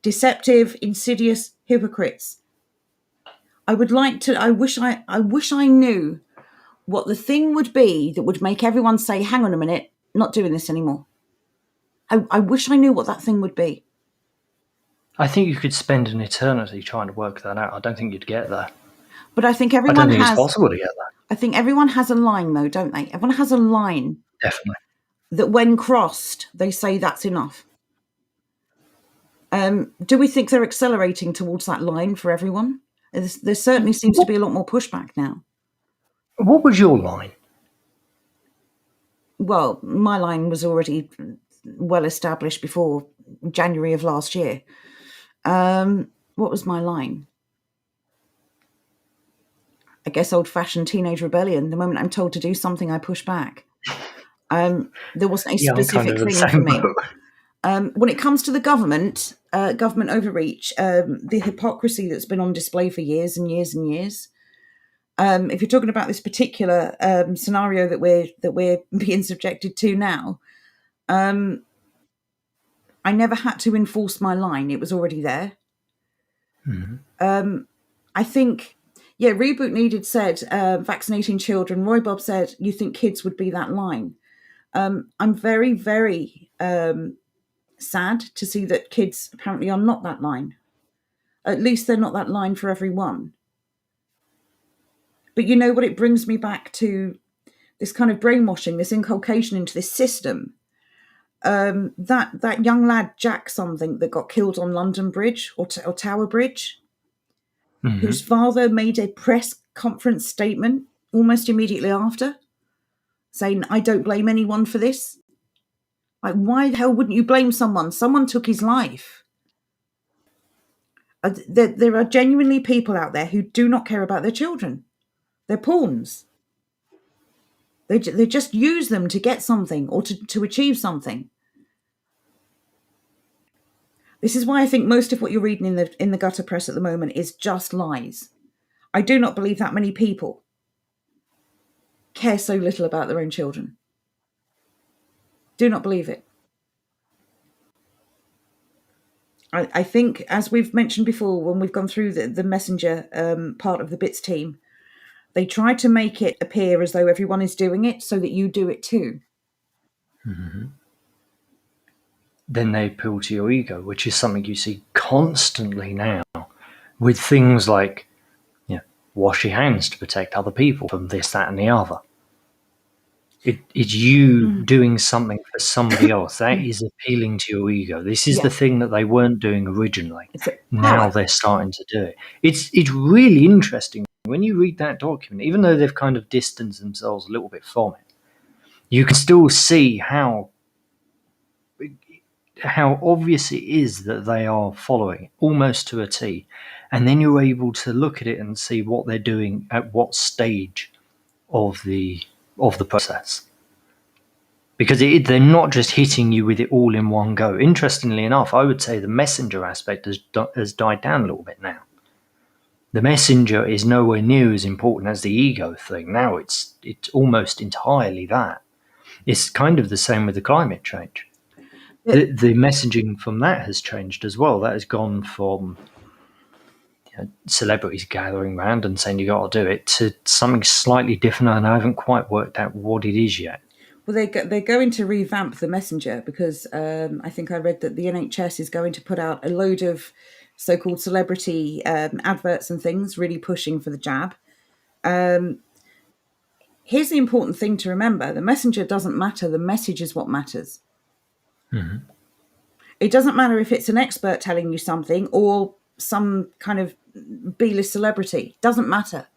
deceptive, insidious hypocrites. I wish I knew what the thing would be that would make everyone say, hang on a minute, not doing this anymore. I wish I knew what that thing would be.
I think you could spend an eternity trying to work that out. I don't think you'd get there.
But I think everyone
I don't think it's possible to get there.
I think everyone has a line, though, don't they? Everyone has a line.
Definitely.
That when crossed, they say that's enough. Do we think they're accelerating towards that line for everyone? There certainly seems to be a lot more pushback now.
What was your line?
Well, my line was already well established before January of last year. What was my line? I guess old-fashioned teenage rebellion. The moment I'm told to do something, I push back. There wasn't a specific thing for me. When it comes to the government overreach, the hypocrisy that's been on display for years and years and years. If you're talking about this particular scenario that we're being subjected to now, I never had to enforce my line; it was already there. Mm-hmm. I think, Reboot Needed said vaccinating children. Roy Bob said, "You think kids would be that line?" I'm very, very sad to see that kids apparently are not that line. At least they're not that line for everyone. But you know what? It brings me back to this kind of brainwashing, this inculcation into this system. That young lad, Jack something, that got killed on London Bridge or Tower Bridge, mm-hmm. whose father made a press conference statement almost immediately after, saying, I don't blame anyone for this. Like, why the hell wouldn't you blame someone? Someone took his life. There are genuinely people out there who do not care about their children. They're pawns. They just use them to get something or to achieve something. This is why I think most of what you're reading in the gutter press at the moment is just lies. I do not believe that many people care so little about their own children. Do not believe it. I think, as we've mentioned before, when we've gone through the messenger part of the BITS team, they try to make it appear as though everyone is doing it so that you do it too.
Mm-hmm. Then they appeal to your ego, which is something you see constantly now with things like, wash your hands to protect other people from this, that, and the other. It's you doing something for somebody else. That is appealing to your ego. This is the thing that they weren't doing originally. Now they're starting to do it. It's really interesting When you read that document, even though they've kind of distanced themselves a little bit from it, you can still see how obvious it is that they are following almost to a T. And then you're able to look at it and see what they're doing at what stage of the process. Because they're not just hitting you with it all in one go. Interestingly enough, I would say the messenger aspect has died down a little bit now. The messenger is nowhere near as important as the ego thing. Now it's almost entirely that. It's kind of the same with the climate change. The messaging from that has changed as well. That has gone from celebrities gathering around and saying you got to do it to something slightly different, and I haven't quite worked out what it is yet.
Well, they're going to revamp the messenger because I think I read that the NHS is going to put out a load of so-called celebrity adverts and things, really pushing for the jab. Here's the important thing to remember. The messenger doesn't matter. The message is what matters.
Mm-hmm.
It doesn't matter if it's an expert telling you something or some kind of B-list celebrity. Doesn't matter.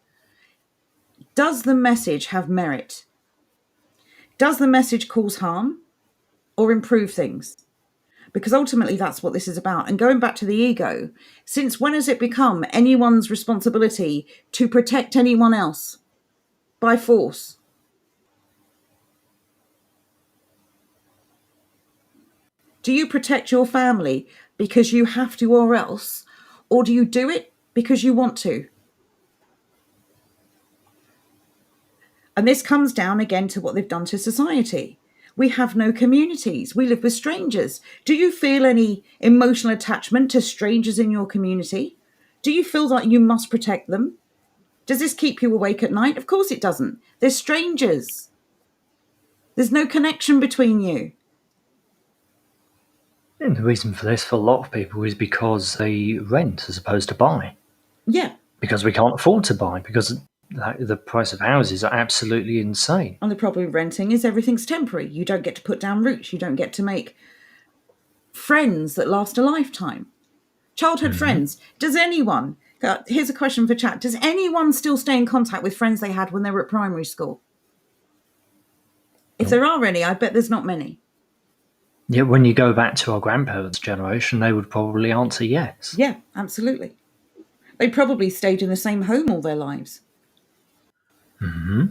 Does the message have merit? Does the message cause harm or improve things? Because ultimately that's what this is about. And going back to the ego, since when has it become anyone's responsibility to protect anyone else by force? Do you protect your family because you have to or else? Or do you do it because you want to? And this comes down again to what they've done to society. We have no communities. We live with strangers. Do you feel any emotional attachment to strangers in your community? Do you feel that you must protect them? Does this keep you awake at night? Of course it doesn't. They're strangers. There's no connection between you.
And the reason for this for a lot of people is because they rent as opposed to buy.
Yeah.
Because we can't afford to buy, because the price of houses are absolutely insane.
And the problem with renting is everything's temporary. You don't get to put down roots. You don't get to make friends that last a lifetime. Childhood friends. Does anyone, here's a question for chat, does anyone still stay in contact with friends they had when they were at primary school? If there are any, I bet there's not many.
Yeah, when you go back to our grandparents' generation, they would probably answer yes.
Yeah, absolutely. They probably stayed in the same home all their lives.
Mm-hmm.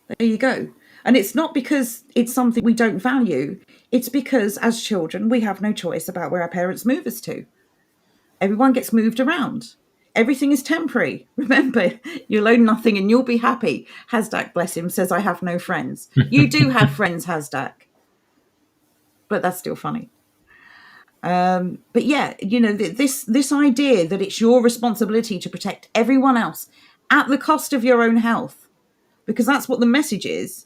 There you go. And it's not because it's something we don't value. It's because as children, we have no choice about where our parents move us to. Everyone gets moved around. Everything is temporary. Remember, you'll own nothing and you'll be happy. Hasdak, bless him, says, I have no friends. You do have friends, Hasdak. But that's still funny. But yeah, you know, this idea that it's your responsibility to protect everyone else at the cost of your own health, because that's what the message is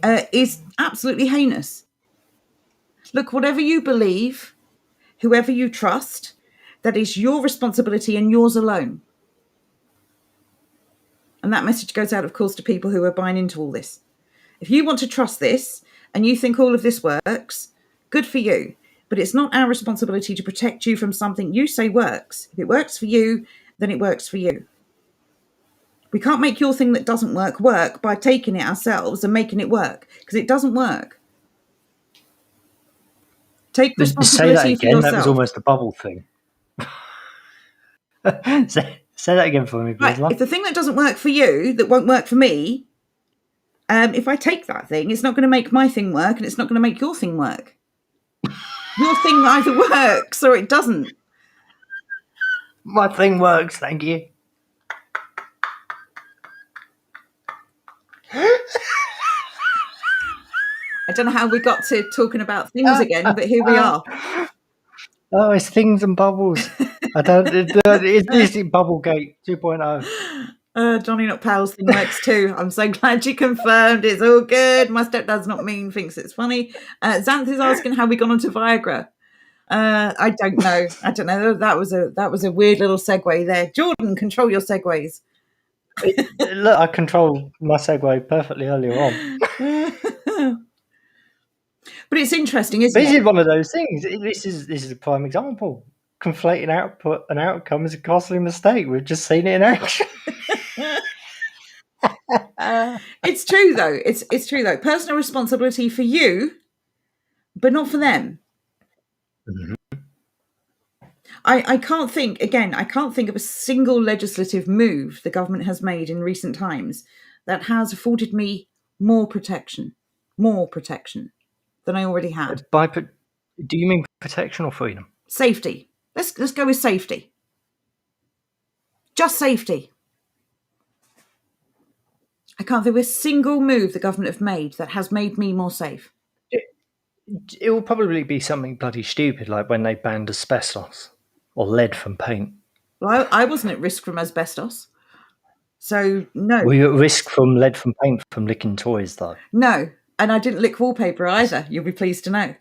absolutely heinous. Look, whatever you believe, whoever you trust, that is your responsibility and yours alone. And that message goes out, of course, to people who are buying into all this. If you want to trust this and you think all of this works, good for you. But it's not our responsibility to protect you from something you say works. If it works for you, then it works for you. We can't make your thing that doesn't work by taking it ourselves and making it work, because it doesn't work. Take responsibility
say that again.
for yourself.
That was almost a bubble thing. say that again for me, please.
Right. If the thing that doesn't work for you, that won't work for me, if I take that thing, it's not going to make my thing work, and it's not going to make your thing work. Your thing either works or it doesn't.
My thing works, thank you.
I don't know how we got to talking about things again, but here we are.
Oh, it's things and bubbles. I don't. It's Bubblegate 2.0.
Johnny Not Powell's thing works too. I'm so glad you confirmed. It's all good. My stepdad's not mean, thinks it's funny. Xanth is asking how we got onto Viagra. I don't know. That was a weird little segue there. Jordan, control your segues.
Look, I controlled my segue perfectly earlier on.
But it's interesting, isn't it?
This is one of those things. This is a prime example. conflating output and outcome is a costly mistake. We've just seen it in action.
It's true though. It's true though. Personal responsibility for you, but not for them.
Mhm.
I can't think of a single legislative move the government has made in recent times that has afforded me more protection than I already had.
Do you mean protection or freedom?
Safety. Let's go with safety. Just safety. I can't think of a single move the government have made that has made me more safe.
It will probably be something bloody stupid, like when they banned asbestos or lead from paint.
Well, I wasn't at risk from asbestos. So, no.
Were you at risk from lead from paint from licking toys, though?
No. And I didn't lick wallpaper either, you'll be pleased to know.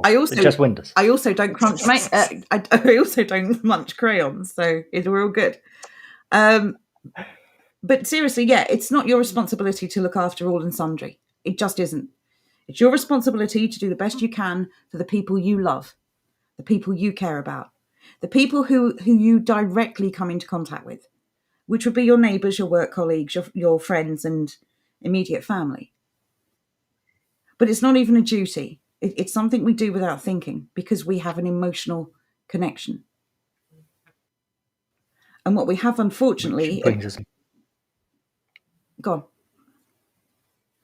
I also
just windows.
I also don't crunch. I also don't munch crayons, so we're all good. But seriously, yeah, it's not your responsibility to look after all and sundry. It just isn't. It's your responsibility to do the best you can for the people you love, the people you care about, the people who you directly come into contact with, which would be your neighbours, your work colleagues, your friends, and immediate family. But it's not even a duty. It's something we do without thinking because we have an emotional connection. And what we have, unfortunately...
brings us...
Go on.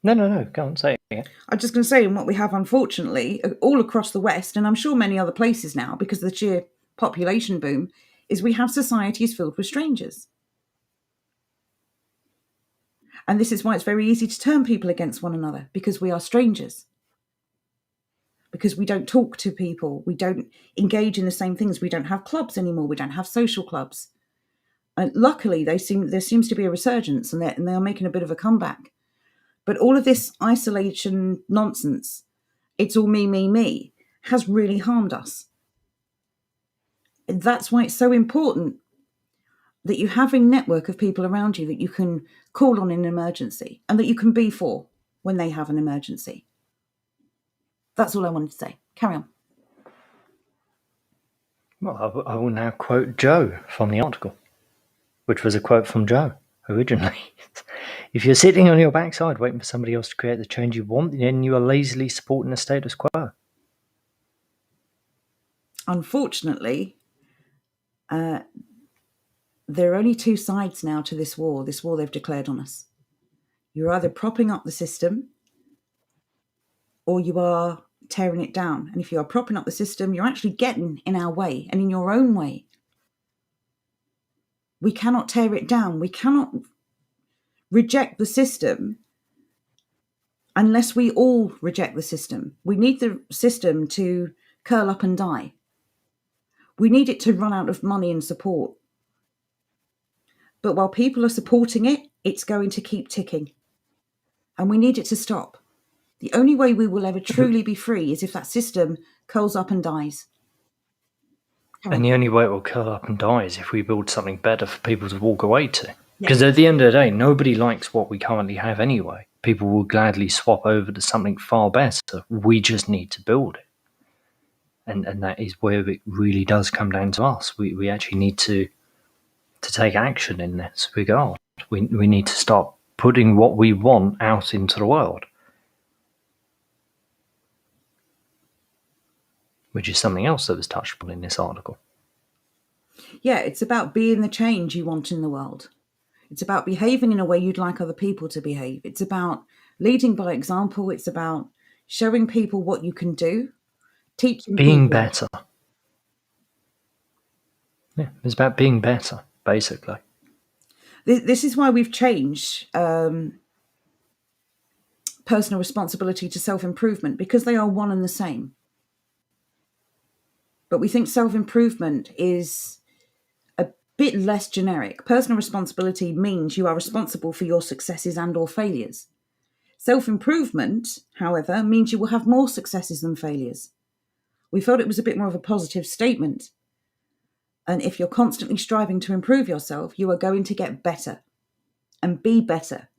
No, go on, say it again.
I'm just going to say, and what we have, unfortunately, all across the West, and I'm sure many other places now, because of the sheer population boom, is we have societies filled with strangers. And this is why it's very easy to turn people against one another, because we are strangers. Because we don't talk to people, we don't engage in the same things, we don't have clubs anymore, we don't have social clubs. And luckily, there seems to be a resurgence, and they're making a bit of a comeback. But all of this isolation nonsense, it's all me, has really harmed us. And that's why it's so important that you have a network of people around you that you can call on in an emergency and that you can be for when they have an emergency. That's all I wanted to say. Carry on.
Well, I will now quote Joe from the article, which was a quote from Joe originally. If you're sitting on your backside waiting for somebody else to create the change you want, then you are lazily supporting the status quo.
Unfortunately, there are only two sides now to this war they've declared on us. You're either propping up the system or you are tearing it down. And if you are propping up the system, you're actually getting in our way and in your own way. We cannot tear it down. We cannot reject the system unless we all reject the system. We need the system to curl up and die. We need it to run out of money and support. But while people are supporting it, it's going to keep ticking. And we need it to stop. The only way we will ever truly be free is if that system curls up and dies.
And the only way it will curl up and die is if we build something better for people to walk away to. Because at the end of the day, nobody likes what we currently have anyway. People will gladly swap over to something far better. We just need to build it. And that is where it really does come down to us. We actually need to take action in this regard. We need to start putting what we want out into the world. Which is something else that was touched upon in this article.
Yeah, it's about being the change you want in the world. It's about behaving in a way you'd like other people to behave. It's about leading by example. It's about showing people what you can do, teaching
being
people.
Better. Yeah, it's about being better, basically.
This is why we've changed personal responsibility to self-improvement, because they are one and the same. But we think self-improvement is a bit less generic. Personal responsibility means you are responsible for your successes and or failures. Self-improvement, however, means you will have more successes than failures. We felt it was a bit more of a positive statement. And if you're constantly striving to improve yourself, you are going to get better and be better.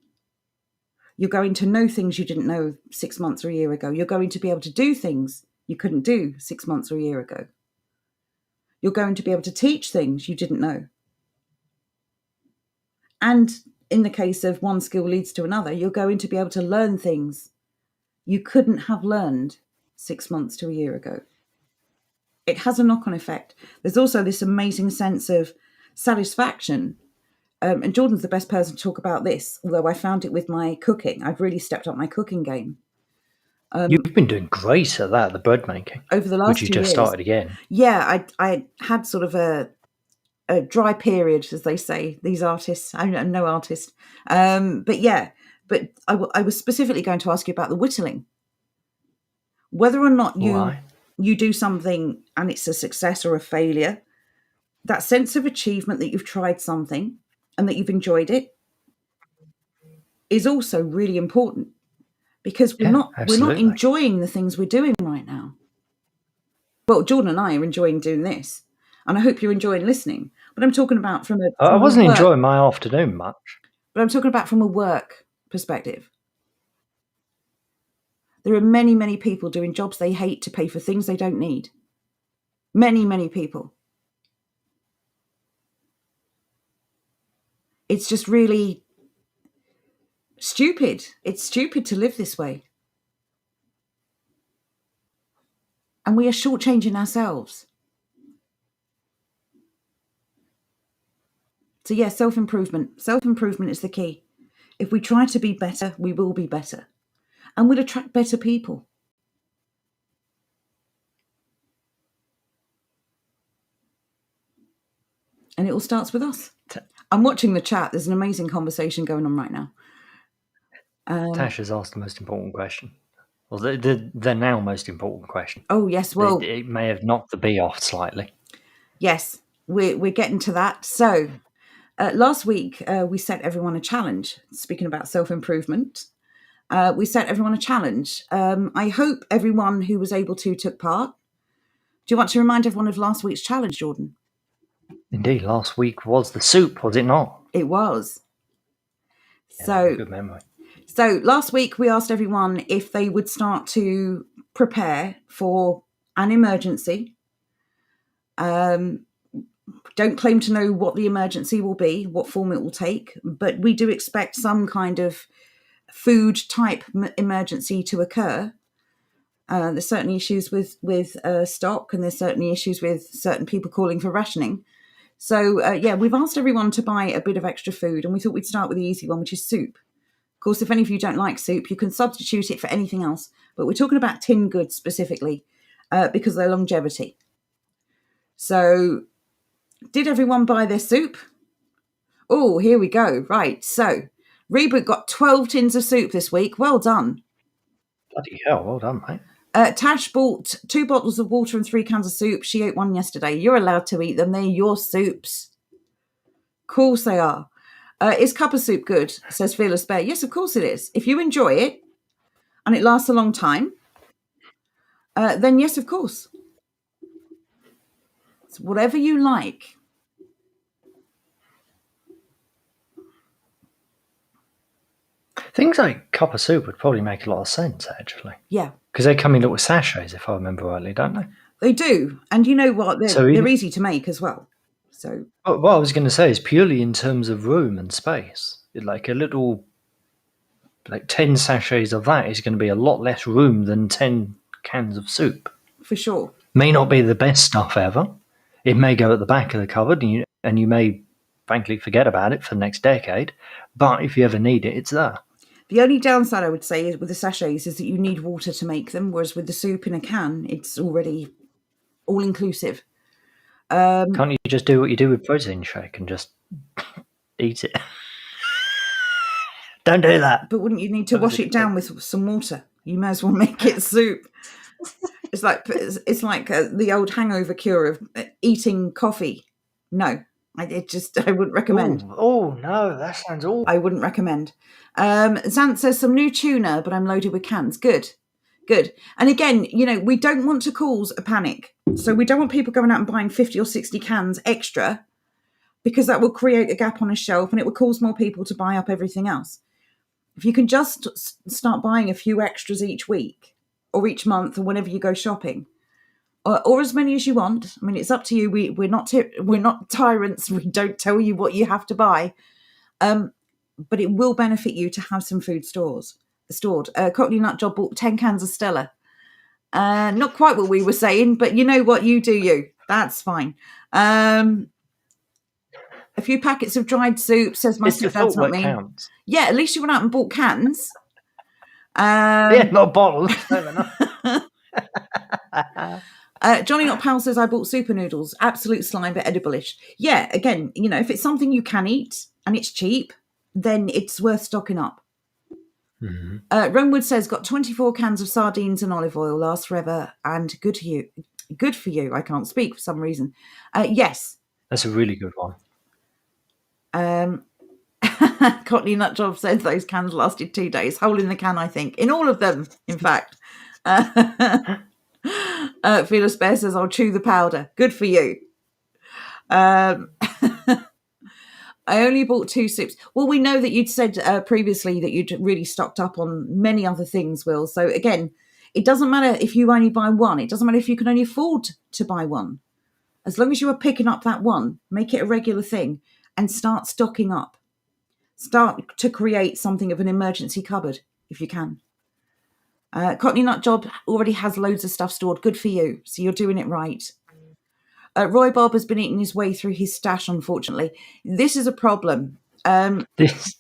You're going to know things you didn't know 6 months or a year ago. You're going to be able to do things you couldn't do 6 months or a year ago. You're going to be able to teach things you didn't know. And in the case of one skill leads to another, you're going to be able to learn things you couldn't have learned 6 months to a year ago. It has a knock-on effect. There's also this amazing sense of satisfaction. And Jordan's the best person to talk about this, although I found it with my cooking. I've really stepped up my cooking game.
You've been doing great at that, the bread making.
Over the last
which you
2
just
years.
started again.
Yeah, I had sort of a dry period, as they say, these artists. I'm no artist. But I was specifically going to ask you about the whittling. Whether or not you do something and it's a success or a failure, that sense of achievement that you've tried something and that you've enjoyed it is also really important, because we're not enjoying the things we're doing right now. Well, Jordan and I are enjoying doing this, and I hope you're enjoying listening. But I'm talking about
I wasn't enjoying my afternoon much.
But I'm talking about from a work perspective. There are many, many people doing jobs they hate to pay for things they don't need. Many, many people. It's just really stupid. It's stupid to live this way. And we are shortchanging ourselves. So yeah, self-improvement. Self-improvement is the key. If we try to be better, we will be better. And we'll attract better people. And it all starts with us. I'm watching the chat. There's an amazing conversation going on right now.
Tash has asked the most important question. Well, the now most important question.
Oh, yes. Well,
it may have knocked the bee off slightly.
Yes, we're getting to that. So last week, we set everyone a challenge. Speaking about self-improvement, we set everyone a challenge. I hope everyone who was able to took part. Do you want to remind everyone of last week's challenge, Jordan?
Indeed, last week was the soup, was it not?
It was.
Yeah,
So
good memory.
So last week we asked everyone if they would start to prepare for an emergency. Don't claim to know what the emergency will be, what form it will take, but we do expect some kind of food type emergency to occur. There's certainly issues with stock, and there's certainly issues with certain people calling for rationing. So we've asked everyone to buy a bit of extra food, and we thought we'd start with the easy one, which is soup. Of course, if any of you don't like soup, you can substitute it for anything else. But we're talking about tinned goods specifically because of their longevity. So did everyone buy their soup? Oh, here we go. Right. So Reba got 12 tins of soup this week. Well done.
Bloody hell. Well done, mate.
Tash bought 2 bottles of water and 3 cans of soup. She ate one yesterday. You're allowed to eat them. They're your soups. Of course they are. Is cup of soup good? Says Fearless Bear. Yes, of course it is. If you enjoy it and it lasts a long time, then yes, of course. It's whatever you like.
Things like cup of soup would probably make a lot of sense, actually.
Yeah.
Because they come in little sachets, if I remember rightly, don't they?
They do. And you know what? They're easy to make as well. So
what I was going to say is purely in terms of room and space. Like a little, 10 sachets of that is going to be a lot less room than 10 cans of soup.
For sure.
May not be the best stuff ever. It may go at the back of the cupboard and you may, frankly, forget about it for the next decade. But if you ever need it, it's there.
The only downside I would say is with the sachets is that you need water to make them, whereas with the soup in a can, it's already all-inclusive.
Can't you just do what you do with protein shake and just eat it? Don't do that.
But wouldn't you need to wash it down with some water? You may as well make it soup. It's like the old hangover cure of eating coffee. No, I wouldn't recommend.
Oh no, that sounds awful.
I wouldn't recommend. Zant says some new tuna, but I'm loaded with cans. Good. And again, we don't want to cause a panic. So we don't want people going out and buying 50 or 60 cans extra, because that will create a gap on a shelf and it will cause more people to buy up everything else. If you can just start buying a few extras each week or each month or whenever you go shopping, or as many as you want. I mean, it's up to you. We're not tyrants. We don't tell you what you have to buy. But it will benefit you to have some food stored. Cockney Nutjob bought 10 cans of Stella. Not quite what we were saying, but you know what? You do you. That's fine. A few packets of dried soup, says my
It's the
stepdad's
thought
not
that
me.
counts.
Yeah, at least you went out and bought cans.
Yeah, not bottles. Fair enough.
Johnny Not Pal says, I bought super noodles. Absolute slime, but edible-ish. Yeah, again, if it's something you can eat and it's cheap, then it's worth stocking up.
Mm-hmm.
Romewood says, got 24 cans of sardines and olive oil, lasts forever, and good for you. Good for you. I can't speak for some reason. Yes.
That's a really good one.
Cockney Nutjob said those cans lasted 2 days. Hole in the can, I think. In all of them, in fact. Fearless Bear says, I'll chew the powder. Good for you. I only bought 2 soups. Well, we know that you'd said previously that you'd really stocked up on many other things, Will. So again, it doesn't matter if you only buy one. It doesn't matter if you can only afford to buy one. As long as you are picking up that one, make it a regular thing and start stocking up. Start to create something of an emergency cupboard if you can. Cockney Nutjob already has loads of stuff stored. Good for you. So you're doing it right. Roy Bob has been eating his way through his stash, unfortunately. This is a problem. This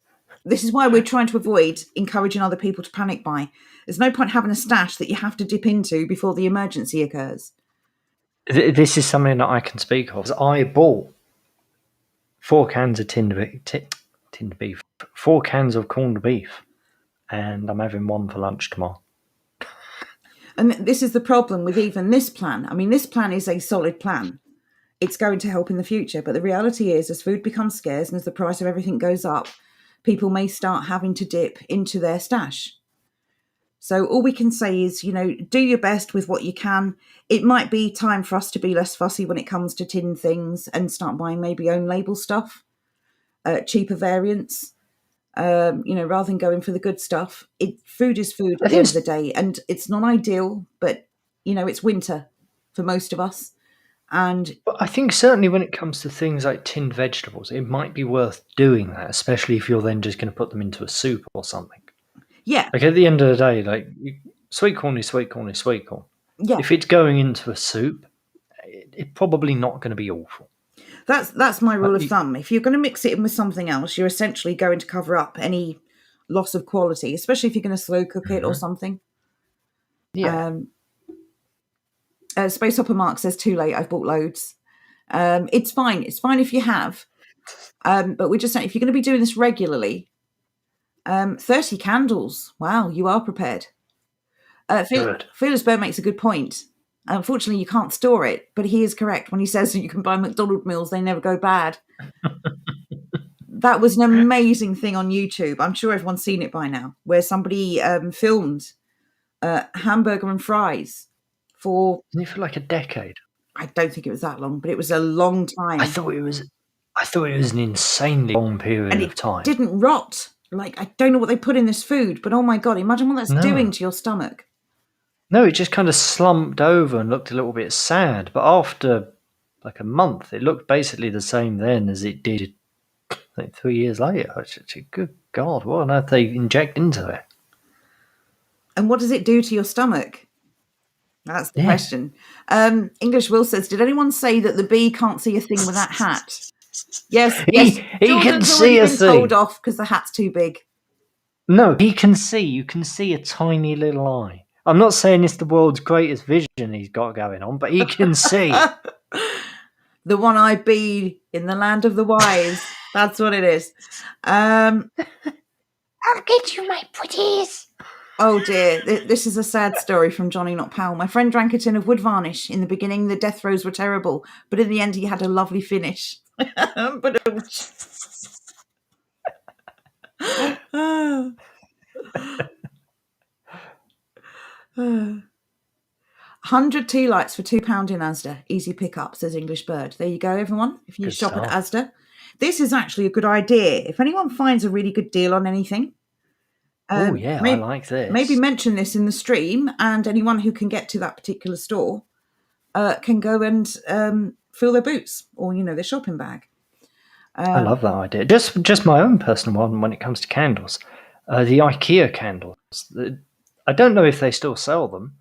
is why we're trying to avoid encouraging other people to panic buy. There's no point having a stash that you have to dip into before the emergency occurs.
This is something that I can speak of. I bought 4 cans of tinned beef, 4 cans of corned beef, and I'm having one for lunch tomorrow.
And this is the problem with even this plan. I mean, this plan is a solid plan. It's going to help in the future. But the reality is, as food becomes scarce and as the price of everything goes up, people may start having to dip into their stash. So all we can say is, do your best with what you can. It might be time for us to be less fussy when it comes to tin things and start buying maybe own label stuff, cheaper variants. Rather than going for the good stuff. Food is food at the end of the day, and it's not ideal, but it's winter for most of us. But
I think certainly when it comes to things like tinned vegetables, it might be worth doing that, especially if you're then just going to put them into a soup or something.
Yeah.
Like at the end of the day, like sweet corn is sweet corn is sweet corn.
Yeah.
If it's going into a soup, it's probably not going to be awful.
That's my rule of thumb. If you're going to mix it in with something else, you're essentially going to cover up any loss of quality, especially if you're going to slow cook it or something.
Yeah.
Space Hopper Mark says, too late, I've bought loads. It's fine. It's fine if you have. But we're just saying, if you're going to be doing this regularly, 30 candles. Wow, you are prepared. Fearless Bird makes a good point. Unfortunately, you can't store it, but he is correct when he says that you can buy McDonald's meals, they never go bad. That was an amazing thing on YouTube. I'm sure everyone's seen it by now, where somebody filmed hamburger and fries for...
Isn't it for like a decade?
I don't think it was that long, but it was a long time.
I thought it was an insanely long period of time.
It didn't rot. Like, I don't know what they put in this food, but oh my God, imagine what that's doing to your stomach.
No, it just kind of slumped over and looked a little bit sad. But after like a month, it looked basically the same then as it did like 3 years later. Good God, what on earth they inject into it?
And what does it do to your stomach? That's the question. English Will says, did anyone say that the bee can't see a thing with that hat? Yes.
He can see a thing.
Told off because the hat's too big.
No, he can see. You can see a tiny little eye. I'm not saying it's the world's greatest vision he's got going on, but he can see.
The one-eyed bee in the land of the wise. That's what it is. I'll
get you, my pretties.
Oh dear, this is a sad story from Johnny Not Pal. My friend drank a tin of wood varnish. In the beginning, the death throes were terrible, but in the end, he had a lovely finish. But 100 tea lights for £2 in Asda. Easy pickup, says English Bird. There you go, everyone. If you shop at Asda. This is actually a good idea. If anyone finds a really good deal on anything.
I like this.
Maybe mention this in the stream, and anyone who can get to that particular store, can go and fill their boots or, their shopping bag.
I love that idea. Just my own personal one when it comes to candles. The Ikea candles. I don't know if they still sell them.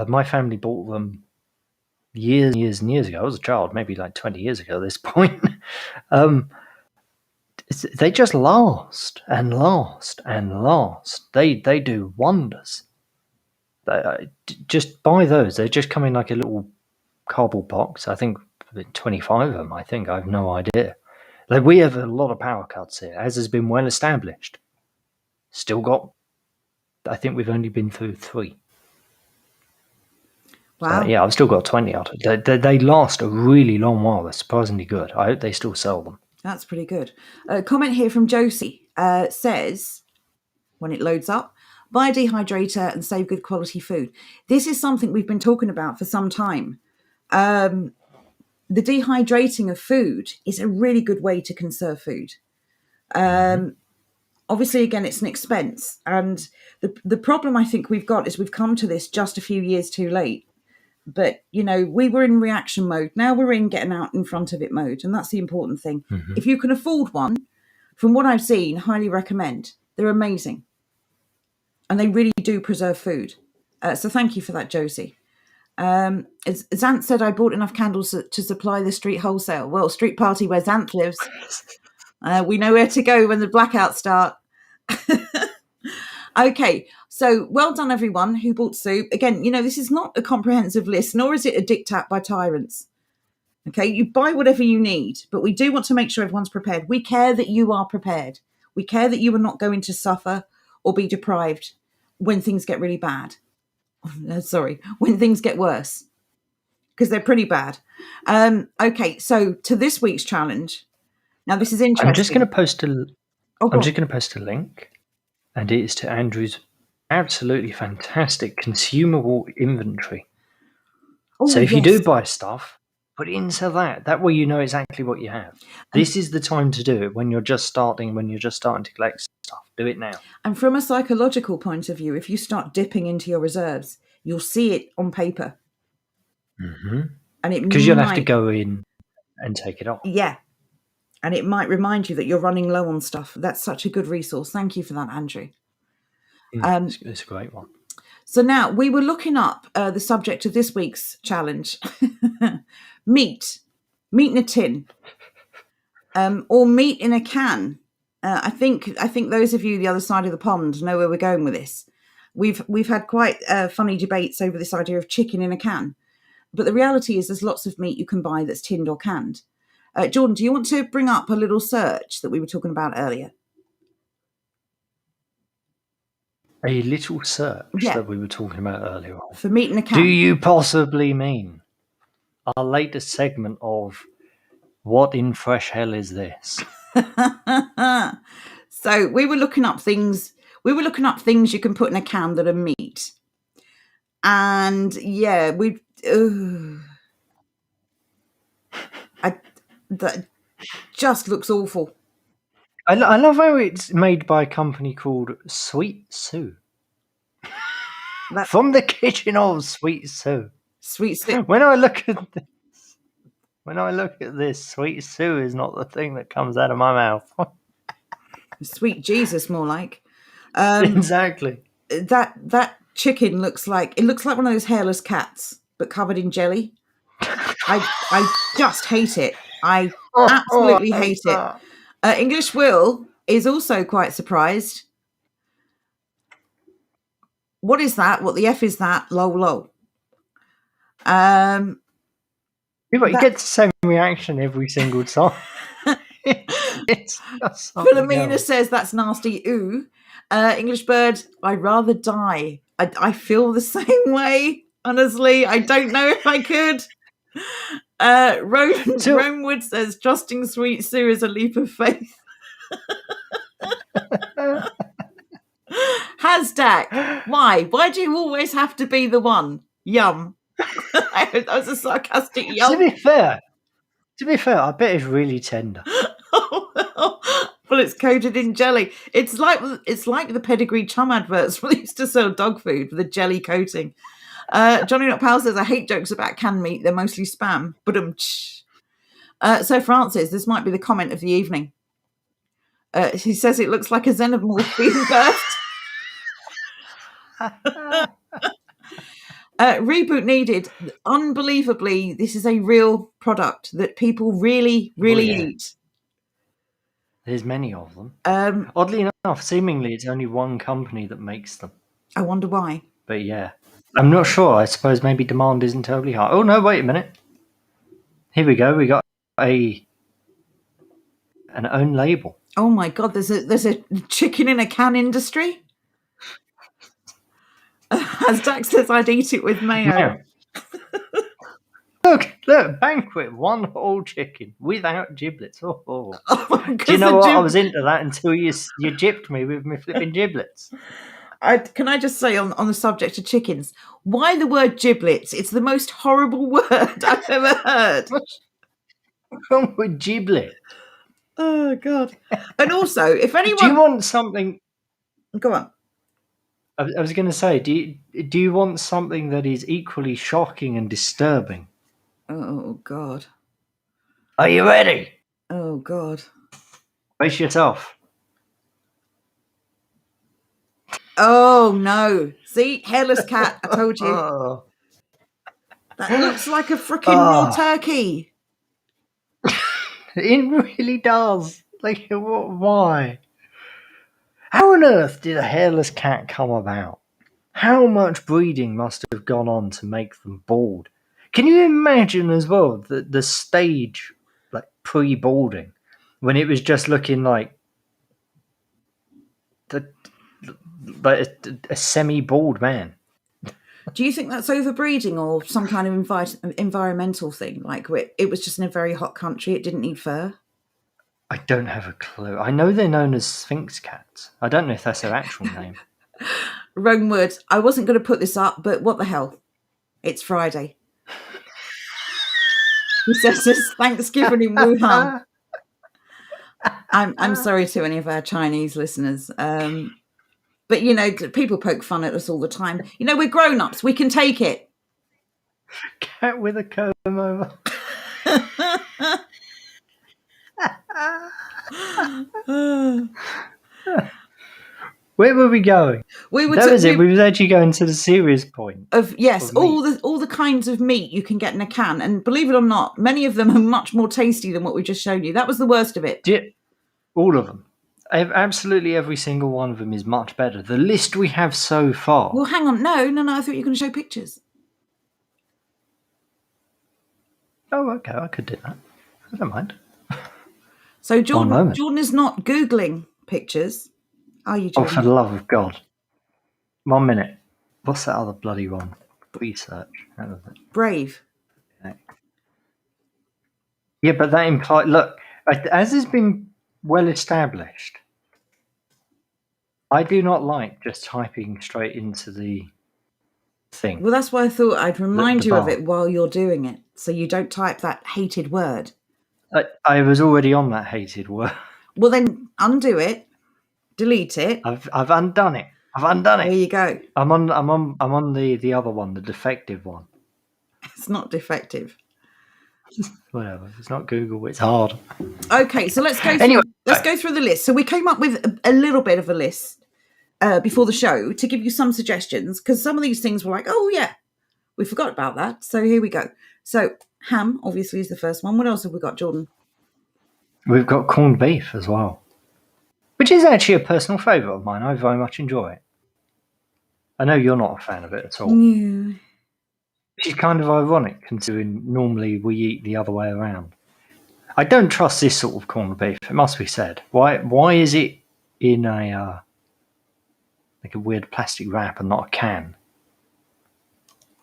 My family bought them years and years and years ago. I was a child, maybe like 20 years ago at this point. They just last and last and last. They do wonders. Just buy those. They just come in like a little cardboard box. I think 25 of them, I think. I have no idea. Like, we have a lot of power cuts here, as has been well established. Still got, I think we've only been through 3.
Wow.
Yeah, I've still got 20 out of it. They last a really long while. They're surprisingly good. I hope they still sell them.
That's pretty good. A comment here from Josie says, when it loads up, buy a dehydrator and save good quality food. This is something we've been talking about for some time. The dehydrating of food is a really good way to conserve food. Obviously, again, it's an expense. And the problem I think we've got is we've come to this just a few years too late. But, we were in reaction mode. Now we're in getting out in front of it mode. And that's the important thing.
Mm-hmm.
If you can afford one, from what I've seen, highly recommend. They're amazing. And they really do preserve food. So thank you for that, Josie. As Xanth said, I bought enough candles to supply the street wholesale. Well, street party where Xanth lives. We know where to go when the blackouts start. Okay, so well done, everyone who bought soup. Again, this is not a comprehensive list, nor is it a diktat by tyrants. Okay, you buy whatever you need, but we do want to make sure everyone's prepared. We care that you are prepared. We care that you are not going to suffer or be deprived when things get really bad. When things get worse, because they're pretty bad. Okay, so to this week's challenge. Now, this is interesting.
I'm just going to post a link, and it is to Andrew's absolutely fantastic consumable inventory. So if you do buy stuff, put it into that. That way you know exactly what you have. This is the time to do it when you're just starting to collect stuff. Do it now. And
from a psychological point of view, if you start dipping into your reserves, you'll see it on paper.
Mm-hmm.
And
because you'll have to go in and take it off.
Yeah. And it might remind you that you're running low on stuff. That's such a good resource. Thank you for that, Andrew.
It's a great one.
So now we were looking up the subject of this week's challenge. Meat in a tin, or meat in a can. I think those of you the other side of the pond know where we're going with this. We've had quite funny debates over this idea of chicken in a can. But the reality is there's lots of meat you can buy that's tinned or canned. Jordan, do you want to bring up a little search that we were talking about earlier?
A little search that we were talking about earlier on.
For meat in a can.
Do you possibly mean our latest segment of What in Fresh Hell Is This?
So we were looking up things you can put in a can that are meat. And yeah, that just looks awful.
I love how it's made by a company called Sweet Sue. From the kitchen of Sweet Sue.
Sweet Sue.
When I look at this, Sweet Sue is not the thing that comes out of my mouth.
Sweet Jesus, more like.
Exactly.
That chicken looks like one of those hairless cats, but covered in jelly. I just hate it. I absolutely hate it. English Will is also quite surprised. What is that? What the F is that? Lol, lol.
You get the same reaction every single time. It's just
Philomena says that's nasty. Ooh. English Bird, I'd rather die. I feel the same way. Honestly, I don't know if I could. Romewood says trusting Sweet Sue is a leap of faith. Hashtag, why? Why do you always have to be the one? Yum. That was a sarcastic yum.
To be fair, I bet it's really tender.
Well, it's coated in jelly. It's like the pedigree chum adverts where they used to sell dog food with a jelly coating. Johnny Not Powell says, I hate jokes about canned meat. They're mostly spam. So Francis, this might be the comment of the evening. He says it looks like a xenomorph being birthed. Reboot needed. Unbelievably, this is a real product that people really eat.
There's many of them. Oddly enough, seemingly it's only one company that makes them.
I wonder why.
But yeah, I'm not sure. I suppose maybe demand isn't terribly high. Oh no, wait a minute. Here we go. We got an own label.
Oh my god, there's a chicken in a can industry. As Dax says, I'd eat it with mayo.
Look, banquet, one whole chicken without giblets. Oh. Do you know what? I was into that until you gypped me with my flipping giblets.
Can I just say on the subject of chickens, why the word giblets? It's the most horrible word I've ever heard.
What's wrong with giblet?
Oh god! And also, if anyone,
do you want something?
Go on.
I was going to say, do you want something that is equally shocking and disturbing?
Oh god!
Are you ready?
Oh god!
Brace yourself.
Oh no! See, hairless cat. I told you. That looks like a freaking raw turkey.
It really does. Like, why? How on earth did a hairless cat come about? How much breeding must have gone on to make them bald? Can you imagine as well the stage, like pre-balding, when it was just looking like a semi-bald man?
Do you think that's overbreeding or some kind of environmental thing? Like it was just in a very hot country, it didn't need fur?
I don't have a clue. I know they're known as Sphinx cats. I don't know if that's their actual name.
Wrong words. I wasn't going to put this up, but what the hell? It's Friday. He says it's Thanksgiving in Wuhan. I'm sorry to any of our Chinese listeners. But, you know, people poke fun at us all the time. You know, we're grown-ups. We can take it.
Cat with a comb over. Where were we going? We were actually going to the serious point.
Yes, all the kinds of meat you can get in a can. And believe it or not, many of them are much more tasty than what we just showed you. That was the worst of it.
All of them. Absolutely every single one of them is much better. The list we have so far.
Well, hang on. No. I thought you were going to show pictures.
Oh, okay. I could do that. I don't mind.
So Jordan is not Googling pictures. Are you, Jordan?
Oh, for the love of God. 1 minute. What's that other bloody one? Research.
Brave.
Okay. Yeah, but that implies... Look, as has been well established, I do not like just typing straight into the thing.
Well, that's why I thought I'd remind you of it while you're doing it, so you don't type that hated word.
I was already on that hated word.
Well, then undo it, delete it.
I've undone it.
There you go.
I'm on the other one, the defective one.
It's not defective.
Whatever. It's not Google. It's hard.
Okay, so let's go. Let's go through the list. So we came up with a little bit of a list before the show to give you some suggestions, because some of these things were like, oh yeah, we forgot about that. So here we go. So ham obviously is the first one. What else have we got, Jordan?
We've got corned beef as well, which is actually a personal favourite of mine. I very much enjoy it. I know you're not a fan of it at all.
No.
Which is kind of ironic, considering normally we eat the other way around. I don't trust this sort of corned beef, it must be said. Why is it in a weird plastic wrap and not a can?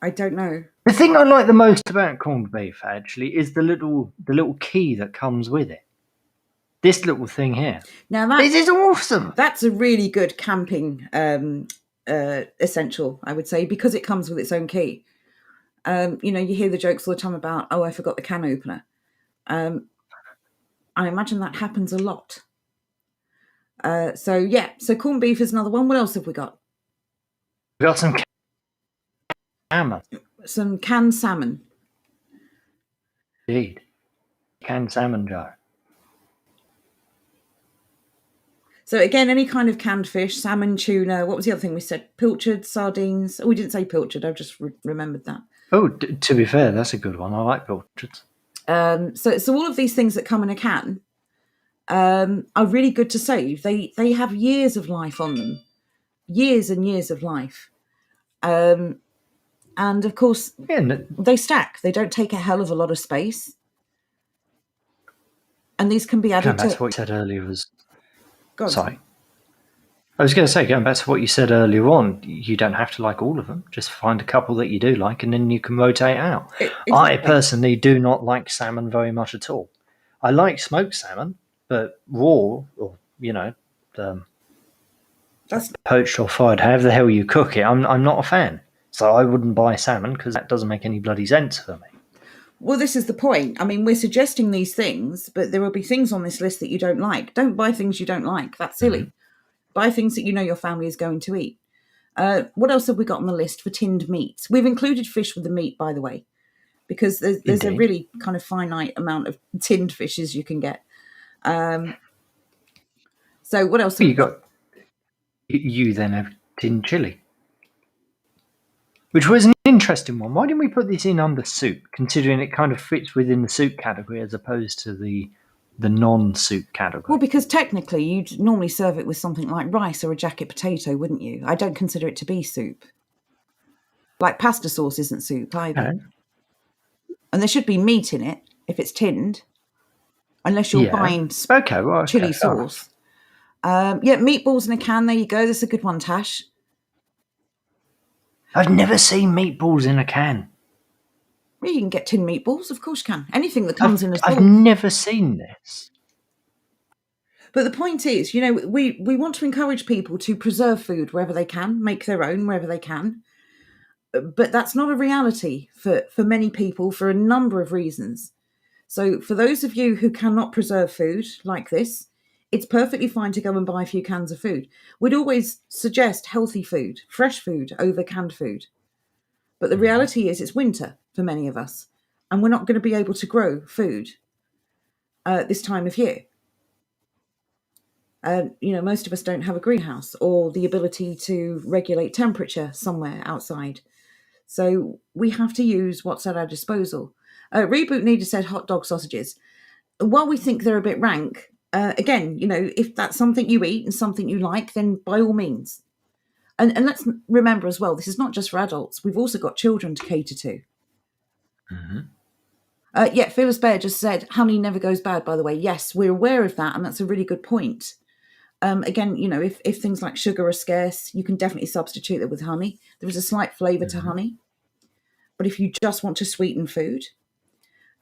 I don't know.
The thing I like the most about corned beef, actually, is the little key that comes with it. This little thing here. Now this is awesome.
That's a really good camping essential, I would say, because it comes with its own key. You know, you hear the jokes all the time about, oh, I forgot the can opener. I imagine that happens a lot. So corned beef is another one. What else have we got?
We got some Salmon.
Some canned salmon.
Indeed. Canned salmon jar.
So again, any kind of canned fish, salmon, tuna. What was the other thing we said? Pilchard, sardines. Oh, we didn't say pilchard. I've just remembered that.
Oh, to be fair, that's a good one. I like pilchards.
So all of these things that come in a can are really good to save. They have years of life on them, years and years of life, and of course they stack. They don't take a hell of a lot of space, and these can be added
That's
to.
what you said earlier was.
God.
Sorry. I was going to say, going back to what you said earlier on, you don't have to like all of them. Just find a couple that you do like, and then you can rotate out.
Exactly.
I personally do not like salmon very much at all. I like smoked salmon, but raw, or
That's
poached or fried, however the hell you cook it, I'm not a fan. So I wouldn't buy salmon because that doesn't make any bloody sense for me.
Well, this is the point. I mean, we're suggesting these things, but there will be things on this list that you don't like. Don't buy things you don't like. That's silly. Mm-hmm. Buy things that you know your family is going to eat. What else have we got on the list for tinned meats? We've included fish with the meat, by the way, because there's a really kind of finite amount of tinned fishes you can get. So what else have we got?
You then have tinned chili, which was an interesting one. Why didn't we put this in under soup, considering it kind of fits within the soup category as opposed to the non-soup category?
Well, because technically you'd normally serve it with something like rice or a jacket potato, wouldn't you? I don't consider it to be soup. Like pasta sauce isn't soup either. Okay. And there should be meat in it if it's tinned, unless you're buying chili sauce. Meatballs in a can, there you go. That's a good one, Tash.
I've never seen meatballs in a can.
Well, you can get tinned meatballs, of course you can. Anything that comes in a sauce.
I've never seen this.
But the point is, we want to encourage people to preserve food wherever they can, make their own wherever they can. But that's not a reality for many people for a number of reasons. So for those of you who cannot preserve food like this, it's perfectly fine to go and buy a few cans of food. We'd always suggest healthy food, fresh food over canned food. But the reality is it's winter for many of us, and we're not going to be able to grow food this time of year. Most of us don't have a greenhouse or the ability to regulate temperature somewhere outside. So we have to use what's at our disposal. Reboot Needer said hot dog sausages. While we think they're a bit rank, again, if that's something you eat and something you like, then by all means. And let's remember as well, this is not just for adults. We've also got children to cater to. Mm-hmm. Phyllis Bear just said, honey never goes bad, by the way. Yes, we're aware of that, and that's a really good point. Again, if things like sugar are scarce, you can definitely substitute it with honey. There is a slight flavour to honey. But if you just want to sweeten food,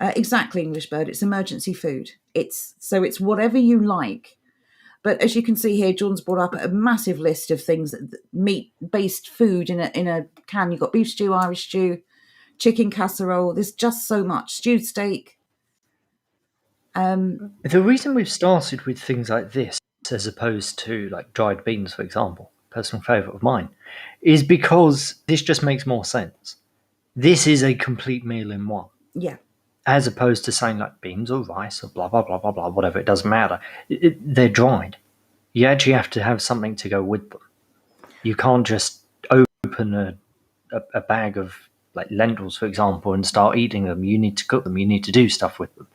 exactly, English Bird, it's emergency food. It's whatever you like. But as you can see here, John's brought up a massive list of things, meat-based food in a can. You've got beef stew, Irish stew, chicken casserole. There's just so much. Stewed steak.
The reason we've started with things like this, as opposed to like dried beans, for example, personal favourite of mine, is because this just makes more sense. This is a complete meal in one.
Yeah.
As opposed to saying like beans or rice or blah, blah, blah, blah, blah, whatever, it doesn't matter. They're dried. You actually have to have something to go with them. You can't just open a bag of like lentils, for example, and start eating them. You need to cook them. You need to do stuff with them.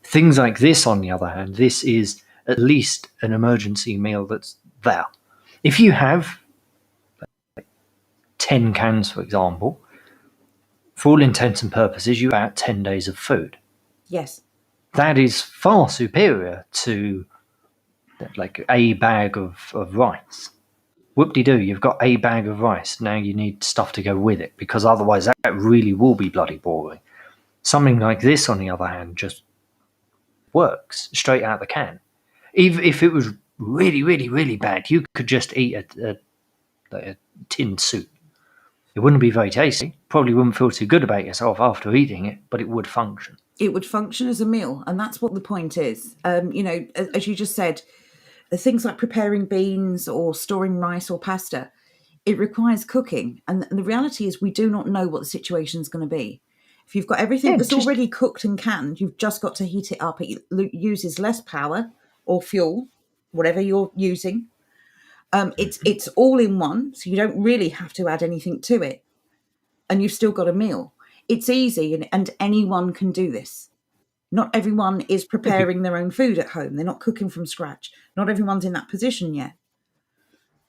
Things like this, on the other hand, this is at least an emergency meal that's there. If you have 10 cans, for example, for all intents and purposes, you have about 10 days of food.
Yes.
That is far superior to like a bag of rice. Whoop-de-doo, you've got a bag of rice. Now you need stuff to go with it, because otherwise that really will be bloody boring. Something like this, on the other hand, just works straight out the can. Even if it was really, really, really bad, you could just eat a tinned soup. It wouldn't be very tasty. Probably wouldn't feel too good about yourself after eating it, but it would function.
It would function as a meal, and that's what the point is. As you just said, the things like preparing beans or storing rice or pasta, It requires cooking. And the reality is we do not know what the situation is going to be. If you've got everything that's already cooked and canned, you've just got to heat it up. It uses less power or fuel, whatever you're using. It's all in one, so you don't really have to add anything to it. And you've still got a meal. It's easy, and anyone can do this. Not everyone is preparing their own food at home. They're not cooking from scratch. Not everyone's in that position yet.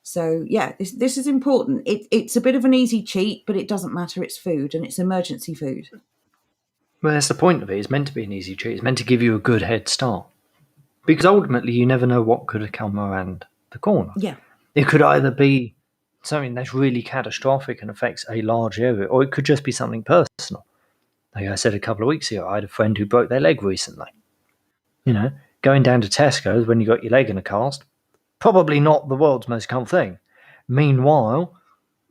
So, yeah, this is important. It's a bit of an easy cheat, but it doesn't matter. It's food, and it's emergency food.
Well, that's the point of it. It's meant to be an easy treat. It's meant to give you a good head start. Because ultimately, you never know what could have come around the corner.
Yeah.
It could either be something that's really catastrophic and affects a large area, or it could just be something personal. Like I said a couple of weeks ago, I had a friend who broke their leg recently. You know, going down to Tesco's when you got your leg in a cast, probably not the world's most common thing. Meanwhile,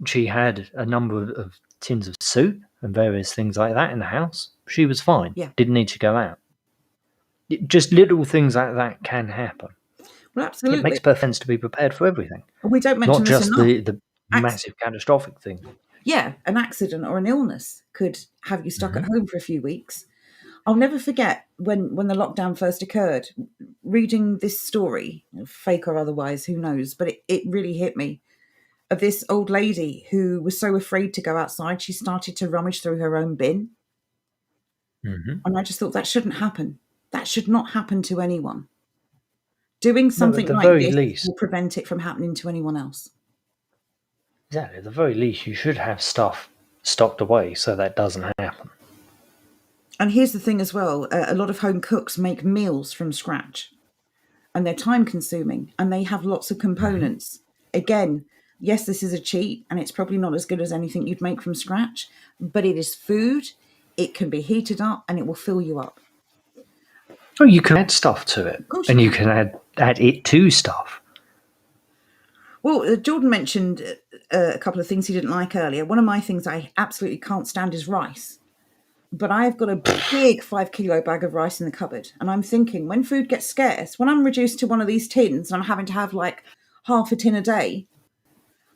she had a number of tins of soup and various things like that in the house. She was fine.
Yeah.
Didn't need to go out. Just little things like that can happen.
Well, absolutely.
It makes perfect sense to be prepared for everything.
We don't mention
not
this
just
enough.
the massive catastrophic thing.
Yeah, an accident or an illness could have you stuck at home for a few weeks. I'll never forget when the lockdown first occurred, reading this story, fake or otherwise, who knows, but it really hit me, of this old lady who was so afraid to go outside, she started to rummage through her own bin.
Mm-hmm.
And I just thought that shouldn't happen. That should not happen to anyone. Doing something
at the
like
very
this
least,
will prevent it from happening to anyone else.
Exactly. At the very least, you should have stuff stocked away so that doesn't happen.
And here's the thing as well. A lot of home cooks make meals from scratch. And they're time consuming. And they have lots of components. Again, yes, this is a cheat. And it's probably not as good as anything you'd make from scratch. But it is food. It can be heated up. And it will fill you up.
Oh, you can add stuff to it. And you can add it to stuff.
Well, Jordan mentioned a couple of things he didn't like earlier. One of my things I absolutely can't stand is rice. But I've got a big 5-kilo bag of rice in the cupboard. And I'm thinking, when food gets scarce, when I'm reduced to one of these tins and I'm having to have like half a tin a day,